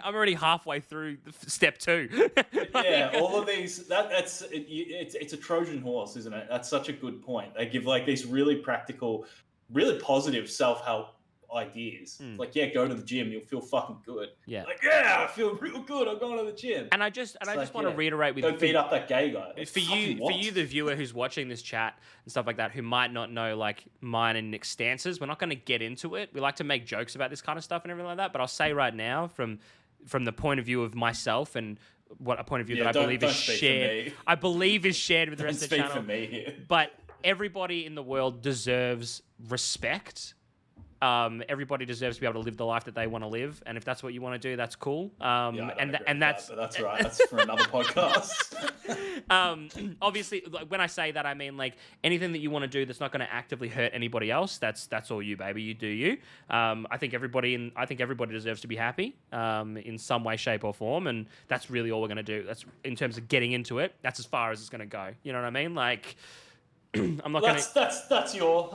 I'm already halfway through step 2. Yeah, all of these. It's a Trojan horse, isn't it? That's such a good point. They give like these really practical, really positive self-help ideas. It's like, yeah, go to the gym, you'll feel fucking good. Yeah. Like, yeah, I feel real good. I'm going to the gym. And I just want to reiterate with Go beat up that gay guy. Like, for you, the viewer who's watching this chat and stuff like that, who might not know like mine and Nick's stances. We're not going to get into it. We like to make jokes about this kind of stuff and everything like that. But I'll say right now, from the point of view of myself and what a point of view that I believe is shared. I believe is shared with the rest of the channel. For me here. But everybody in the world deserves respect. Everybody deserves to be able to live the life that they want to live, and if that's what you want to do, that's cool. That's right. That's for another podcast. Obviously, like, when I say that, I mean like anything that you want to do that's not going to actively hurt anybody else. That's all you, baby. You do you. I think everybody deserves to be happy in some way, shape, or form, and that's really all we're going to do. That's in terms of getting into it. That's as far as it's going to go. You know what I mean? Like, I'm not going to. That's your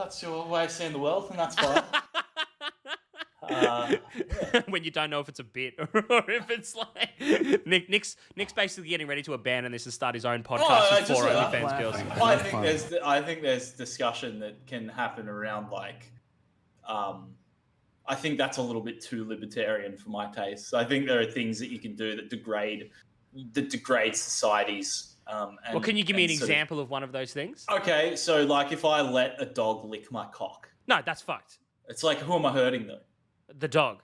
way of seeing the world, and that's fine. When you don't know if it's a bit or if it's like Nick's basically getting ready to abandon this and start his own podcast with 4 OnlyFans girls. I think there's discussion that can happen around like, I think that's a little bit too libertarian for my taste. I think there are things that you can do that degrade societies. Well, can you give me an example of one of those things? Okay, so like if I let a dog lick my cock. No, that's fucked. It's like, who am I hurting though? The dog.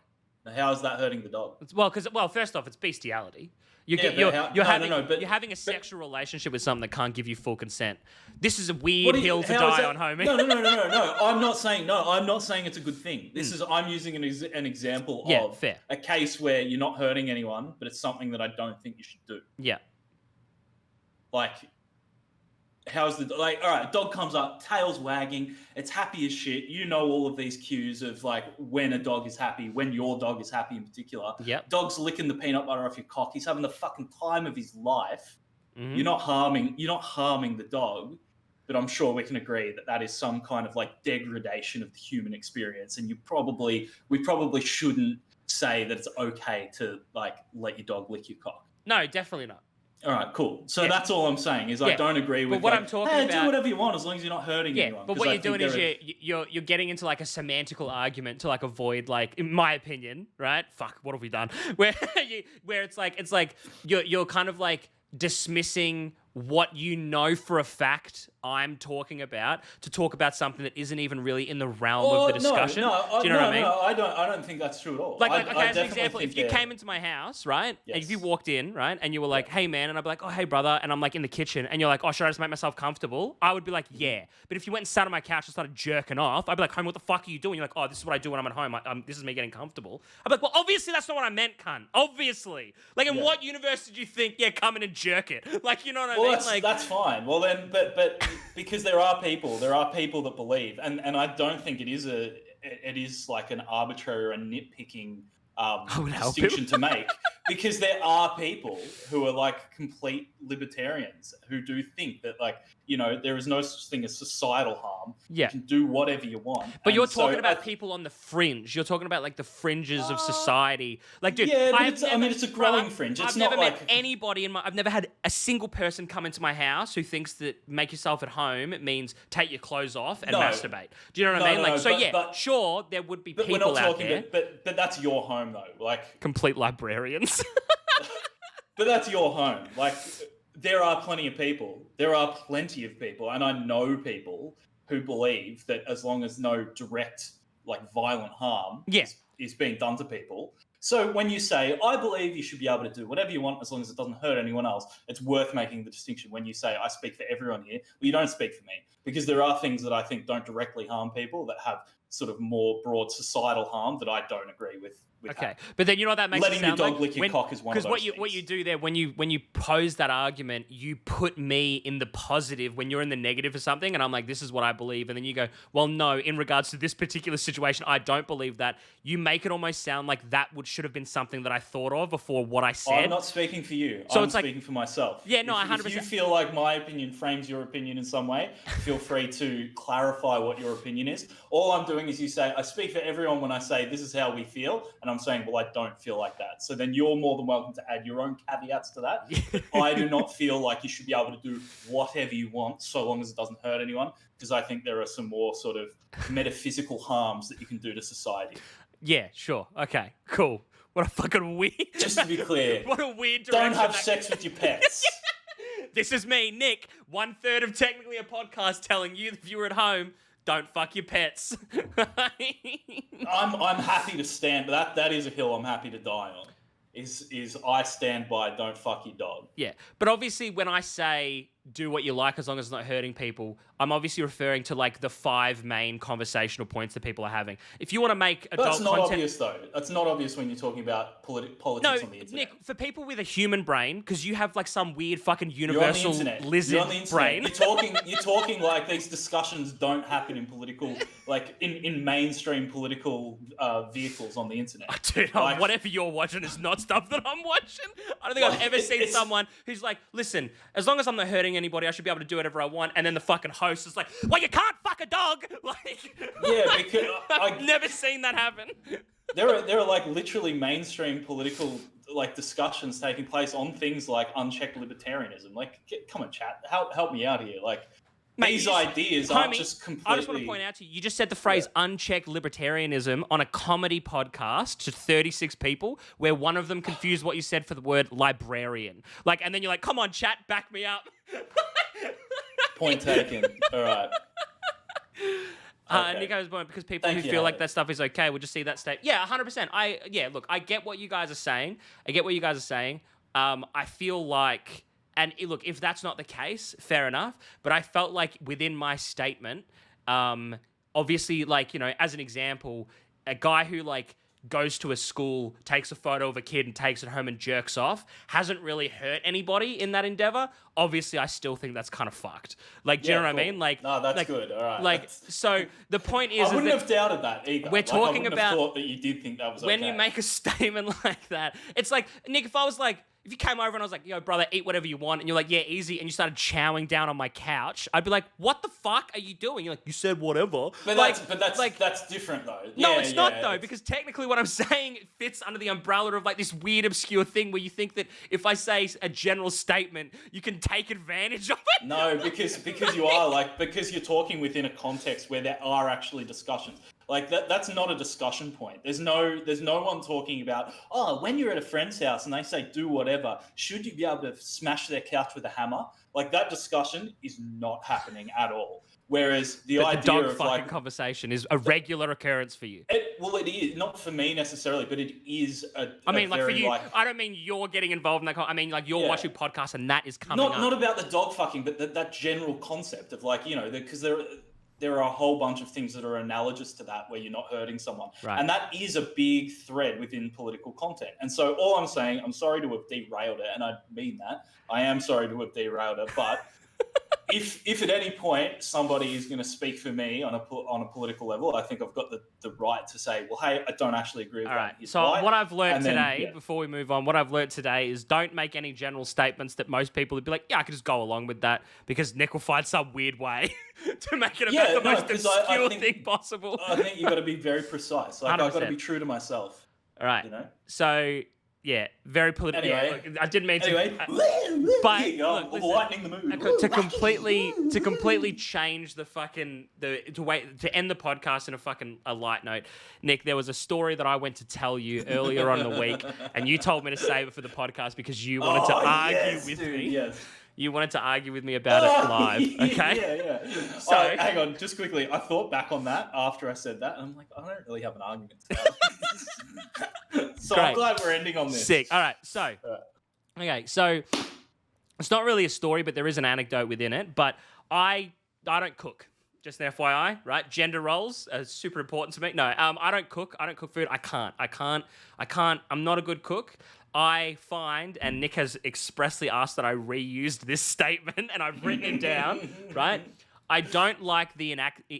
How is that hurting the dog? Well, first off, it's bestiality. You're having a sexual relationship with something that can't give you full consent. This is a weird hill to die on, homie. No. I'm not saying it's a good thing. I'm using an example of fair. A case where you're not hurting anyone, but it's something that I don't think you should do. Yeah. Like, all right, dog comes up, tail's wagging, it's happy as shit. You know all of these cues of like when a dog is happy, when your dog is happy in particular. Yep. Dog's licking the peanut butter off your cock. He's having the fucking time of his life. Mm-hmm. You're not harming the dog, but I'm sure we can agree that is some kind of like degradation of the human experience, and we probably shouldn't say that it's okay to like let your dog lick your cock. No, definitely not. All right, cool. So that's all I'm saying is I don't agree with. But what like, I'm talking hey, about, do whatever you want as long as you're not hurting anyone. But what you're doing is you're getting into like a semantical argument to like avoid like, in my opinion, right? Fuck, what have we done? Where it's like you're kind of like dismissing what you know for a fact I'm talking about to talk about something that isn't even really in the realm of the discussion. Do you know what I mean? No, I don't think that's true at all. Like as an example, if you came into my house, right, yes. and if you walked in, right, and you were like, hey man, and I'd be like, oh hey brother, and I'm like in the kitchen, and you're like, oh should I just make myself comfortable? I would be like, yeah. But if you went and sat on my couch and started jerking off, I'd be like, home, what the fuck are you doing? You're like, oh, this is what I do when I'm at home. This is me getting comfortable. I'd be like, well, obviously that's not what I meant, cunt. Obviously. Like, in what universe did you think, come in and jerk it? Like, you know what I mean? That's fine. Well then, but because there are people that believe, and I don't think it is like an arbitrary or a nitpicking distinction to make, because there are people who are like complete libertarians who do think that like, you know, there is no such thing as societal harm. Yeah. You can do whatever you want. But you're talking about people on the fringe. You're talking about like the fringes of society. Like, dude, it's a growing fringe. It's I've never not met like anybody I've never had a single person come into my house who thinks that make yourself at home means take your clothes off and masturbate. Do you know what I mean? Like, sure, there would be people we're not out talking there. But that's your home though. Like, complete librarians. But that's your home. Like, there are plenty of people, and I know people who believe that as long as no direct, like, violent harm is being done to people. So when you say, I believe you should be able to do whatever you want as long as it doesn't hurt anyone else, it's worth making the distinction. When you say, I speak for everyone here, well, you don't speak for me. Because there are things that I think don't directly harm people that have sort of more broad societal harm that I don't agree with. Okay, but then you know what that makes letting it sound your dog like? lick your cock is one of those Because what you do there, when you pose that argument, you put me in the positive when you're in the negative for something, and I'm like, this is what I believe, and then you go, well, no, in regards to this particular situation, I don't believe that. You make it almost sound like that should have been something that I thought of before what I said. I'm not speaking for you. So I'm it's like, speaking for myself. Yeah, no, 100%. If you feel like my opinion frames your opinion in some way, feel free to clarify what your opinion is. All I'm doing doing is you say, I speak for everyone when I say this is how we feel, and I'm saying, well, I don't feel like that. So then you're more than welcome to add your own caveats to that. I do not feel like you should be able to do whatever you want so long as it doesn't hurt anyone, because I think there are some more sort of metaphysical harms that you can do to society. Yeah, sure. Okay, cool. What a fucking weird... Just to be clear. What a weird direction. Don't have sex with your pets. This is me, Nick, 1/3 of Technically a Podcast, telling you, the viewer at home, don't fuck your pets. I'm happy to stand, but that is a hill I'm happy to die on. Is I stand by don't fuck your dog. Yeah, but obviously when I say do what you like as long as it's not hurting people, I'm obviously referring to like the 5 main conversational points that people are having. If you want to make adult That's not content... obvious though. That's not obvious when you're talking about politics on the internet. Nick, for people with a human brain, because you have like some weird fucking You're universal on the internet. lizard You're on the internet. brain. You're talking like these discussions don't happen in political, like in mainstream political vehicles on the internet. Dude, Like- whatever you're watching is not stuff that I'm watching. I don't think I've ever seen someone who's like, listen, as long as I'm not hurting anybody, I should be able to do whatever I want. And then the fucking host is like, well, you can't fuck a dog. Like, Yeah, because I've never seen that happen. there are like literally mainstream political like discussions taking place on things like unchecked libertarianism. Like, come on, chat, help me out here. Like, Mate, these you just- ideas homie, aren't just completely. I just want to point out to you, you just said the phrase unchecked libertarianism on a comedy podcast to 36 people, where one of them confused what you said for the word librarian. Like, and then you're like, come on, chat, back me up. Point taken. All right. Okay. Nico's point, because people Thank who you, feel like Alex. that stuff is okay will just see that state. Yeah, 100%. Look, I get what you guys are saying. I feel like, and look, if that's not the case, fair enough. But I felt like within my statement, obviously, like, you know, as an example, a guy who like goes to a school, takes a photo of a kid and takes it home and jerks off, hasn't really hurt anybody in that endeavor. Obviously, I still think that's kind of fucked. Like, do you know what I mean? Like, no, that's like, good. All right. Like, so the point is, I wouldn't that have doubted that either. we're Like, talking I wouldn't about have thought that you did think that was when okay. you make a statement like that. It's like, Nick, if I was like, if you came over and I was like, yo, brother, eat whatever you want, and you're like, yeah, easy, and you started chowing down on my couch, I'd be like, what the fuck are you doing? You're like, you said whatever. But like, that's different though. no, Yeah, it's not though, it's- because technically what I'm saying fits under the umbrella of like this weird, obscure thing where you think that if I say a general statement, you can take advantage of it. No, because you are like, because you're talking within a context where there are actually discussions. Like that's not a discussion point. There's no one talking about, oh, when you're at a friend's house and they say do whatever, should you be able to smash their couch with a hammer? Like, that discussion is not happening at all. Whereas the But idea the dog of fucking like conversation is a regular occurrence for you. it is not for me necessarily, but it is I mean, a like for very, you, like, I don't mean you're getting involved in that. I mean, like you're Yeah. watching podcasts and that is coming up. not about the dog fucking, but that general concept of like, you know, because there are a whole bunch of things that are analogous to that where you're not hurting someone. Right. And that is a big thread within political content. And so all I'm saying, I'm sorry to have derailed it, and I mean that. I am sorry to have derailed it, but if at any point somebody is going to speak for me on a political level, I think I've got the right to say, well, hey, I don't actually agree with All that. right. Here's So why. what I've learned And then, today, yeah. before we move on, what I've learned today is don't make any general statements that most people would be like, yeah, I could just go along with that, because Nick will find some weird way to make it about Yeah, the no, most 'cause obscure I think- thing possible. I think you've got to be very precise. Like, I've got to 100%. be true to myself. All right. You know? So, yeah, very political. Anyway. Yeah, look, I didn't mean to. Anyway, but here you go, look, listen, lightening the mood. to completely change the fucking to end the podcast in a light note. Nick, there was a story that I went to tell you earlier on in the week, and you told me to save it for the podcast because you wanted to argue with me. Yes. You wanted to argue with me about it live, okay? Yeah. So- Hang on, just quickly. I thought back on that after I said that, and I'm like, I don't really have an argument. So I'm Great. glad we're ending on this. Sick. All right. So, okay. So it's not really a story, but there is an anecdote within it. But I don't cook. Just an FYI, right? Gender roles are super important to me. No, I don't cook. I don't cook food. I can't. I'm not a good cook. I find, and Nick has expressly asked that I reused this statement, and I've written it down, right? I don't like the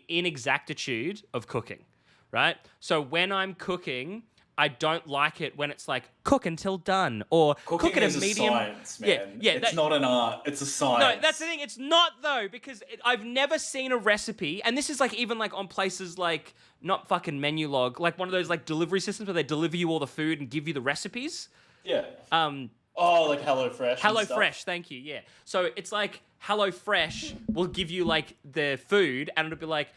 inexactitude of cooking, right? So when I'm cooking, I don't like it when it's like cook until done or Cooking cook at is a medium. science, man. Yeah, It's not an art. It's a science. No, that's the thing. It's not though, because I've never seen a recipe, and this is like even like on places like not fucking Menu Log, like one of those like delivery systems where they deliver you all the food and give you the recipes. Yeah. Oh, like HelloFresh. HelloFresh, thank you. Yeah. So it's like HelloFresh will give you like the food, and it'll be like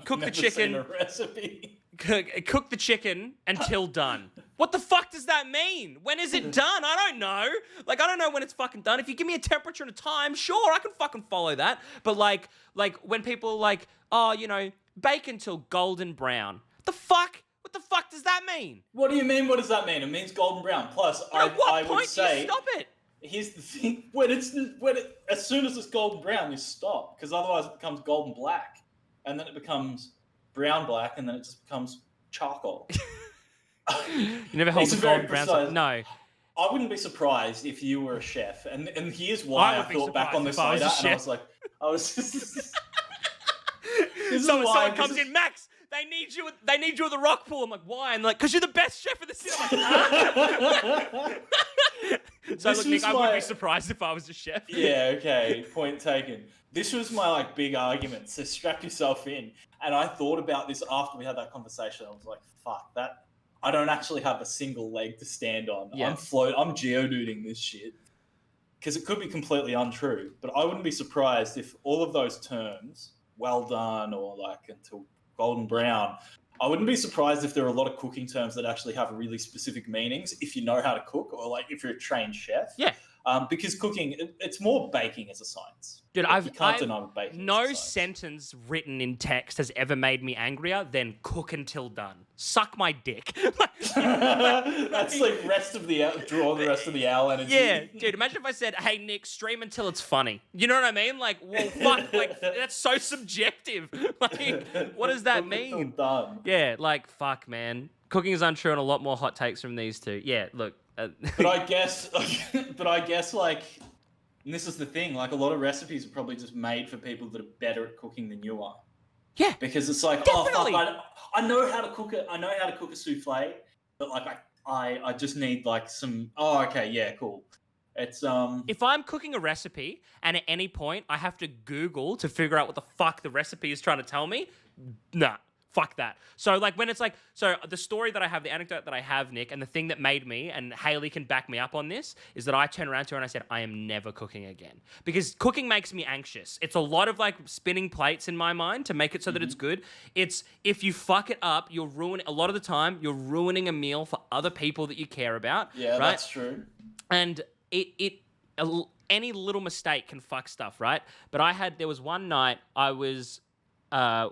cook the chicken. Seen a recipe. Cook the chicken until done. What the fuck does that mean? When is it done? I don't know. Like, I don't know when it's fucking done. If you give me a temperature and a time, sure, I can fucking follow that. But like when people are like, oh, you know, bake until golden brown. The fuck? What the fuck does that mean? What do you mean? What does that mean? It means golden brown. Plus, At what I point would say, do you stop it? here's the thing: as soon as it's golden brown, you stop, because otherwise it becomes golden black, and then it becomes brown black, and then it just becomes charcoal. You never hold It's the very golden brown. precise. No. I wouldn't be surprised if you were a chef, and here's why I would be thought back on this surprised if later, I and was I a was like, I was. This is Someone why comes in, Max. They need you. They need you at the rock pool. I'm like, why? And like, because you're the best chef in the city. I'm like, so This look, Nick, was I wouldn't my- be surprised if I was a chef. Yeah, okay, point taken. This was my like big argument, so strap yourself in. And I thought about this after we had that conversation. I was like, fuck, that I don't actually have a single leg to stand on. Yeah. I'm geoduting this shit. Because it could be completely untrue, but I wouldn't be surprised if all of those terms, well done or like until golden brown, I wouldn't be surprised if there are a lot of cooking terms that actually have really specific meanings if you know how to cook or like if you're a trained chef. Yeah. Because cooking, it's more baking as a science. Dude, You can't deny what baking is no a science. sentence written in text has ever made me angrier than cook until done. Suck my dick. That's like draw the rest of the owl energy. Yeah, dude, imagine if I said, hey, Nick, stream until it's funny. You know what I mean? Like, well, fuck, like, that's so subjective. Like, what does that mean? Done. Yeah, like, fuck, man. Cooking is untrue and a lot more hot takes from these two. Yeah, look. But I guess, like, and this is the thing, like, a lot of recipes are probably just made for people that are better at cooking than you are. Yeah. Because it's like, Definitely. oh, fuck, I know how to cook it. I know how to cook a souffle, but, like, I just need, like, some, oh, okay, yeah, cool. It's, If I'm cooking a recipe and at any point I have to Google to figure out what the fuck the recipe is trying to tell me, nah. Fuck that. So, like, when it's like, so the story that I have, the anecdote that I have, Nick, and the thing that made me, and Haley can back me up on this, is that I turned around to her and I said, I am never cooking again. Because cooking makes me anxious. It's a lot of, like, spinning plates in my mind to make it so that it's good. It's, if you fuck it up, a lot of the time, you're ruining a meal for other people that you care about. yeah, right? that's true. And any little mistake can fuck stuff, right? But there was one night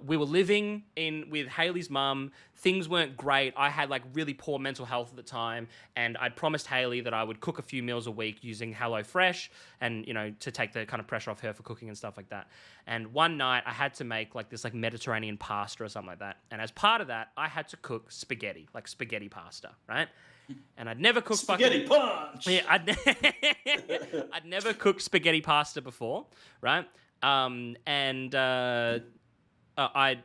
we were living with Haley's mum. Things weren't great. I had like really poor mental health at the time, and I'd promised Haley that I would cook a few meals a week using HelloFresh, and to take the kind of pressure off her for cooking and stuff like that. And one night I had to make like this like Mediterranean pasta or something like that. And as part of that, I had to cook spaghetti, like spaghetti pasta, right? And I'd never cooked Spaghetti punch! Yeah, I'd never cooked spaghetti pasta before, right? I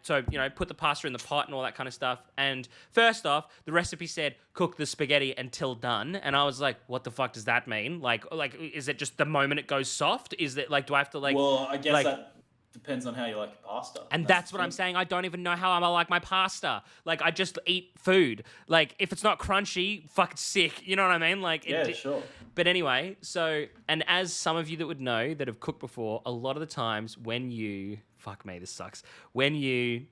put the pasta in the pot and all that kind of stuff. And first off, the recipe said cook the spaghetti until done, and I was like, "What the fuck does that mean? Like, is it just the moment it goes soft? Is it like, do I have to like?" Well, I guess like, that depends on how you like your pasta. And that's what I'm saying. I don't even know how I like my pasta. Like, I just eat food. Like, if it's not crunchy, fucking sick. You know what I mean? Like, Yeah, sure. But anyway, and as some of you that would know that have cooked before, a lot of the times when you, fuck me, this sucks. When you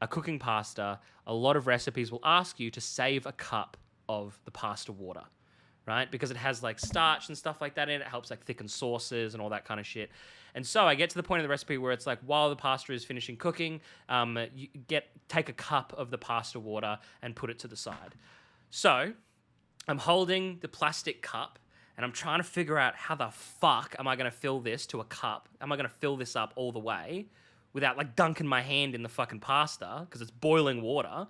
are cooking pasta, a lot of recipes will ask you to save a cup of the pasta water, right? Because it has like starch and stuff like that in it. It helps like thicken sauces and all that kind of shit. And so I get to the point of the recipe where it's like, while the pasta is finishing cooking, take a cup of the pasta water and put it to the side. So I'm holding the plastic cup and I'm trying to figure out how the fuck am I going to fill this to a cup? Am I going to fill this up all the way without like dunking my hand in the fucking pasta because it's boiling water?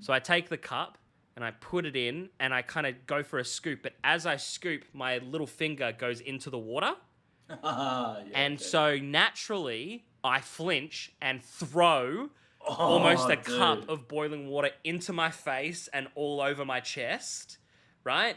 So I take the cup and I put it in and I kind of go for a scoop. But as I scoop, my little finger goes into the water. So naturally, I flinch and throw almost a dude. cup of boiling water into my face and all over my chest, right?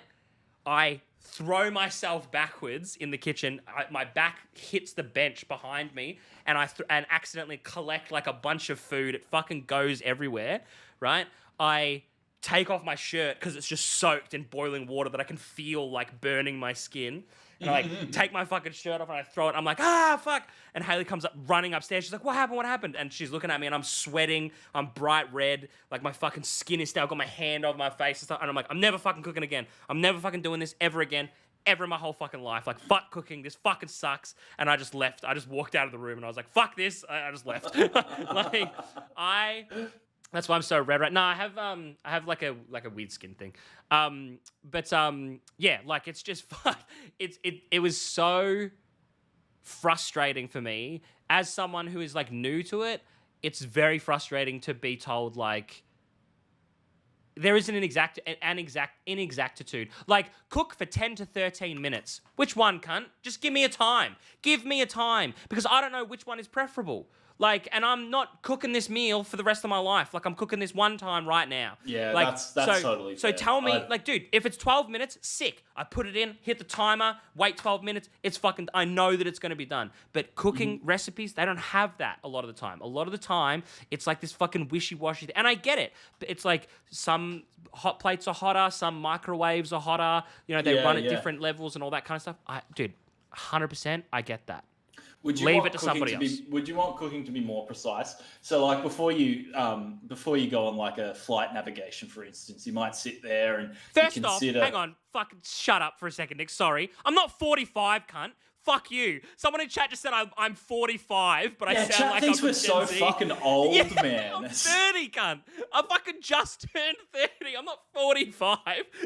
I throw myself backwards in the kitchen. My back hits the bench behind me, and and accidentally collect like a bunch of food. It fucking goes everywhere, right? I take off my shirt because it's just soaked in boiling water that I can feel like burning my skin. And I like take my fucking shirt off and I throw it. I'm like, ah, fuck. And Haley comes up running upstairs. She's like, what happened? What happened? And she's looking at me and I'm sweating. I'm bright red. Like my fucking skin is still. I've got my hand over my face and stuff. And I'm like, I'm never fucking cooking again. I'm never fucking doing this ever again. Ever in my whole fucking life. Like, fuck cooking. This fucking sucks. And I just left. I just walked out of the room and I was like, fuck this. I just left. That's why I'm so red right now. I have like a weird skin thing. Yeah, like it's just it was so frustrating for me as someone who is like new to it. It's very frustrating to be told like there isn't an inexactitude. Like, cook for 10 to 13 minutes. Which one, cunt? Just give me a time. Give me a time. Because I don't know which one is preferable. Like, and I'm not cooking this meal for the rest of my life. Like, I'm cooking this one time right now. Yeah, like, that's totally So fair. tell me, like, dude, if it's 12 minutes, sick. I put it in, hit the timer, wait 12 minutes. It's fucking, I know that it's going to be done. But cooking recipes, they don't have that a lot of the time. A lot of the time, it's like this fucking wishy-washy thing. And I get it. But it's like some hot plates are hotter, some microwaves are hotter. You know, they run at different levels and all that kind of stuff. Dude, 100%, I get that. Leave it to somebody else. Would you want cooking to be more precise? So, like before you go on like a flight navigation, for instance, you might sit there and First consider... off, hang on, fucking shut up for a second, Nick. Sorry, I'm not 45, cunt. Fuck you. Someone in chat just said I'm 45, but I sound chat like thinks I'm we're so Z. fucking old, man. I'm 30, cunt. I fucking just turned 30. I'm not 45.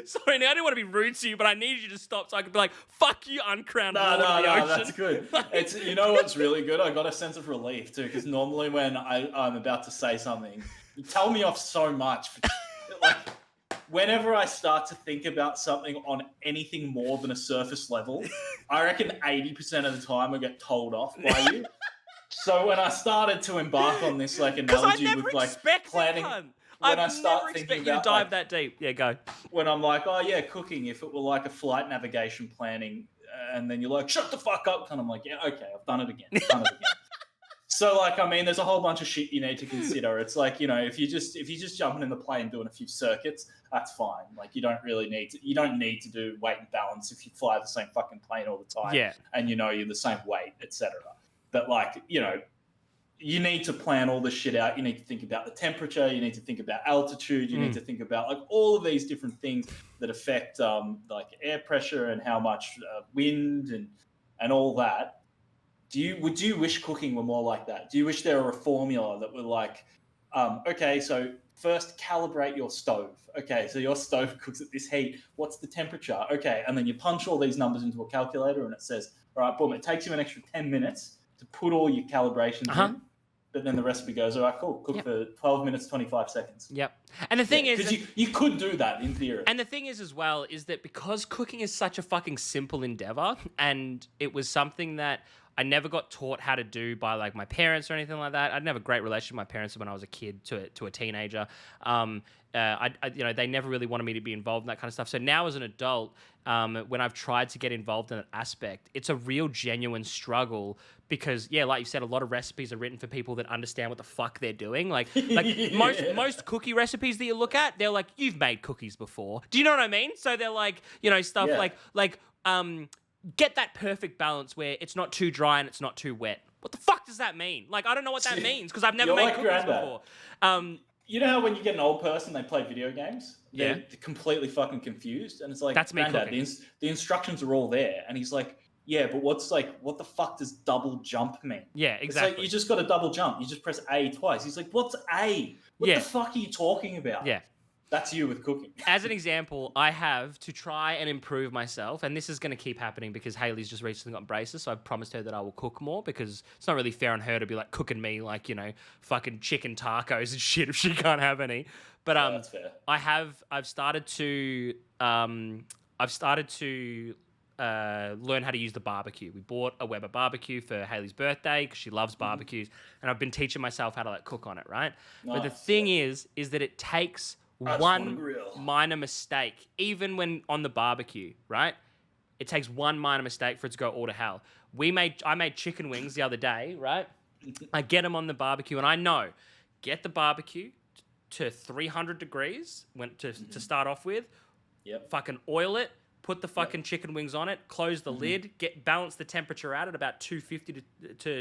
Sorry, now I didn't want to be rude to you, but I needed you to stop so I could be like, fuck you, uncrowned lord of the ocean. That's good. It's, you know what's really good? I got a sense of relief too, because normally when I'm about to say something, you tell me off so much. Like, whenever I start to think about something on anything more than a surface level, I reckon 80% of the time I get told off by you. So when I started to embark on this like analogy with like planning, when I start thinking you about to dive like, that deep. Yeah, go. When I'm like, oh yeah, cooking. If it were like a flight navigation planning, and then you're like, shut the fuck up, and I'm like, yeah, okay, I've done it again. So, like, I mean, there's a whole bunch of shit you need to consider. It's like, you know, if you're just jumping in the plane doing a few circuits, that's fine. Like, you don't need to do weight and balance if you fly the same fucking plane all the time. Yeah. And you know you're the same weight, etc. But like, you know, you need to plan all this shit out. You need to think about the temperature. You need to think about altitude. You need to think about like all of these different things that affect like air pressure and how much wind and all that. Would you wish cooking were more like that? Do you wish there were a formula that were like, okay, so first calibrate your stove. Okay, so your stove cooks at this heat. What's the temperature? Okay, and then you punch all these numbers into a calculator and it says, all right, boom, it takes you an extra 10 minutes to put all your calibrations in. But then the recipe goes, all right, cool, cook for 12 minutes, 25 seconds. Yep. And the thing is... Because you could do that in theory. And the thing is as well, is that because cooking is such a fucking simple endeavor and it was something that I never got taught how to do by like my parents or anything like that. I didn't have a great relationship with my parents when I was a kid to a teenager. You know, they never really wanted me to be involved in that kind of stuff. So now as an adult, when I've tried to get involved in that aspect, it's a real genuine struggle because, yeah, like you said, a lot of recipes are written for people that understand what the fuck they're doing. Like most cookie recipes that you look at, they're like, you've made cookies before. Do you know what I mean? So they're like, you know, stuff like get that perfect balance where it's not too dry and it's not too wet. What the fuck does that mean? Like, I don't know what that means because I've never made cookies before. You know how when you get an old person, they play video games? They're completely fucking confused. And it's like, that's me Granddad, the instructions are all there. And he's like, yeah, but what the fuck does double jump mean? Yeah, exactly. It's like, you just got to double jump. You just press A twice. He's like, what's A? What the fuck are you talking about? Yeah. That's you with cooking. As an example, I have to try and improve myself, and this is going to keep happening because Haley's just recently got braces, so I've promised her that I will cook more because it's not really fair on her to be like cooking me like, you know, fucking chicken tacos and shit if she can't have any. But that's fair. I've started to learn how to use the barbecue. We bought a Weber barbecue for Haley's birthday because she loves barbecues, and I've been teaching myself how to like cook on it, right? But the thing is that it takes one minor mistake, even when on the barbecue, right? It takes one minor mistake for it to go all to hell. I made chicken wings the other day, right? I get them on the barbecue, and I know, get the barbecue to 300 degrees to start off with. Yep. Fucking oil it, put the fucking chicken wings on it, close the lid, balance the temperature out at about 250 to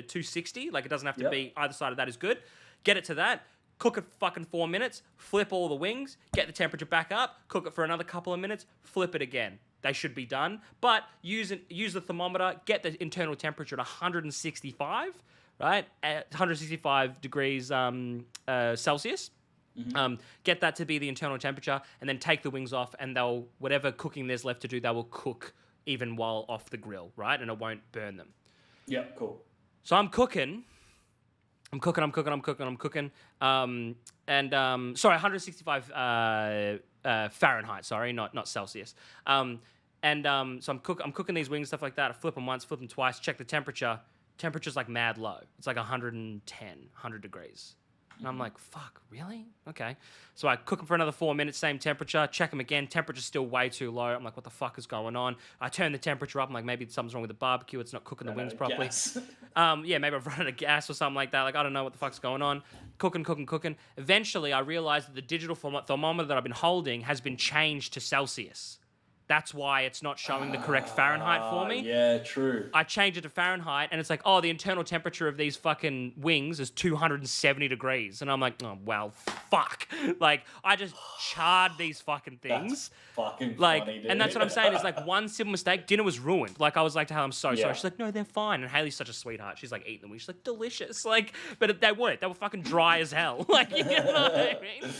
260. Like, it doesn't have to be either side of that is good. Get it to that. Cook it fucking 4 minutes, flip all the wings, get the temperature back up, cook it for another couple of minutes, flip it again. They should be done. But use the thermometer, get the internal temperature at 165, right? At 165 degrees Celsius. Get that to be the internal temperature, and then take the wings off, and whatever cooking there's left to do, they will cook even while off the grill, right? And it won't burn them. Yeah, cool. So I'm cooking. Sorry, 165 Fahrenheit. Sorry, not Celsius. So I'm cooking these wings, stuff like that. I flip them once, flip them twice, check the temperature. Temperature's like mad low. It's like 100 degrees. And I'm like, fuck, really? Okay. So I cook them for another 4 minutes, same temperature, check them again. Temperature's still way too low. I'm like, what the fuck is going on? I turn the temperature up. I'm like, maybe something's wrong with the barbecue. It's not cooking the wings properly. Maybe I've run out of gas or something like that. Like, I don't know what the fuck's going on. Cooking. Eventually, I realized that the digital thermometer that I've been holding has been changed to Celsius. That's why it's not showing the correct Fahrenheit for me. Yeah, true. I change it to Fahrenheit, and it's like, the internal temperature of these fucking wings is 270 degrees. And I'm like, oh, well, fuck. Like, I just charred these fucking things. That's fucking like, funny, dude. And that's what I'm saying is, like, one simple mistake, dinner was ruined. Like, I was like to her, I'm so sorry. Yeah. She's like, no, they're fine. And Haley's such a sweetheart. She's like, eating them. She's like, delicious. Like, but they weren't. They were fucking dry as hell. Like, you know what I mean?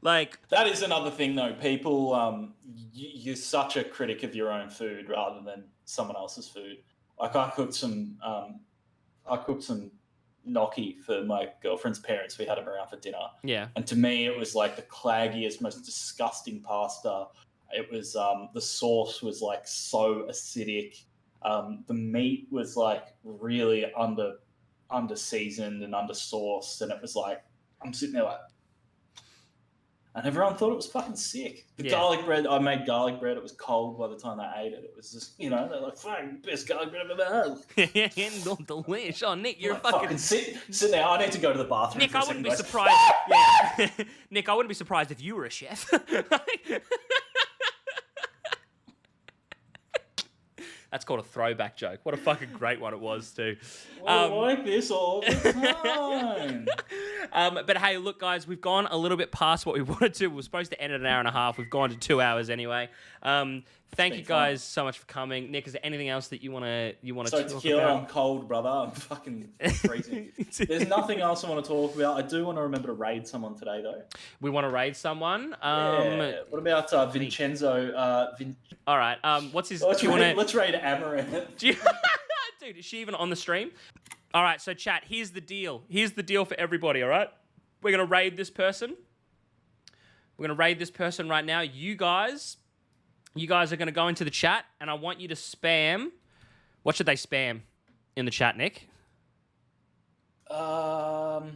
Like, that is another thing, though. People, you're such a critic of your own food rather than someone else's food. Like, I cooked some gnocchi for my girlfriend's parents. We had them around for dinner. Yeah. And to me, it was like the claggiest, most disgusting pasta. It was the sauce was like so acidic. The meat was like really under seasoned and under sauced, and it was like I'm sitting there like. And everyone thought it was fucking sick. The garlic bread, I made garlic bread. It was cold by the time they ate it. It was just, they're like, fucking best garlic bread I've ever had. Delish. Oh, Nick, you're like, fucking sit there. I need to go to the bathroom. Nick, for a I wouldn't be second, surprised. Nick, I wouldn't be surprised if you were a chef. That's called a throwback joke. What a fucking great one it was, too. I like this all the time. But hey, look, guys, we've gone a little bit past what we wanted to. We were supposed to end at an hour and a half. We've gone to 2 hours anyway. Thank you guys so much for coming. Nick, is there anything else that you want to So talk tequila, about? I'm cold, brother. I'm fucking freezing. There's nothing else I want to talk about. I do want to remember to raid someone today, though. We want to raid someone. What about Vincenzo? All right. What's his? Let's raid Amaranth. Dude, is she even on the stream? All right. So, chat. Here's the deal. Here's the deal for everybody. All right. We're gonna raid this person. We're gonna raid this person right now. You guys are gonna go into the chat, and I want you to spam. What should they spam in the chat, Nick? Sorry,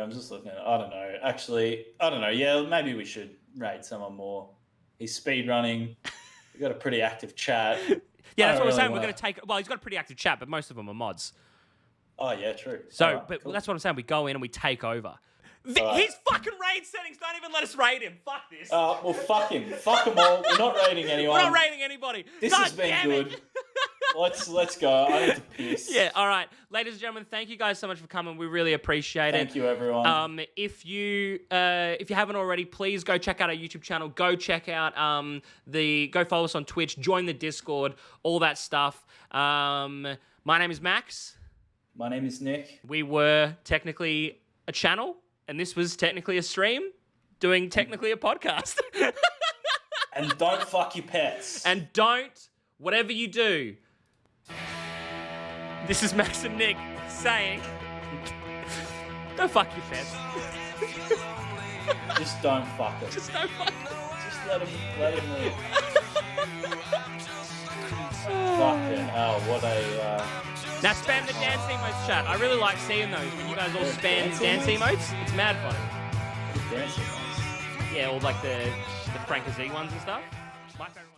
I'm just looking at it. I don't know. Actually, I don't know. Yeah, maybe we should raid someone more. He's speed running. We've got a pretty active chat. Yeah, that's what we're saying. We're going to take... Well, he's got a pretty active chat, but most of them are mods. Oh, yeah, true. So, right, cool. that's what I'm saying. We go in and we take over. His fucking raid settings don't even let us raid him. Fuck this. Well, fuck him. Fuck them all. We're not raiding anyone. We're not raiding anybody. This has been good. Let's go. I need to piss. Yeah, all right. Ladies and gentlemen, thank you guys so much for coming. We really appreciate it. Thank you, everyone. If you haven't already, please go check out our YouTube channel. Go check out go follow us on Twitch, join the Discord, all that stuff. My name is Max. My name is Nick. We were technically a channel, and this was technically a stream, doing technically a podcast. And don't fuck your pets. And don't, whatever you do. This is Max and Nick saying, don't fuck your pets. Just don't fuck it. Just don't fuck it. Just let him live. Fucking hell, what a... Now spam the dance emotes, chat. I really like seeing those when you guys all spam dance emotes. It's mad fun. dancing. Yeah, or like the Frank Z ones and stuff. My favorite one.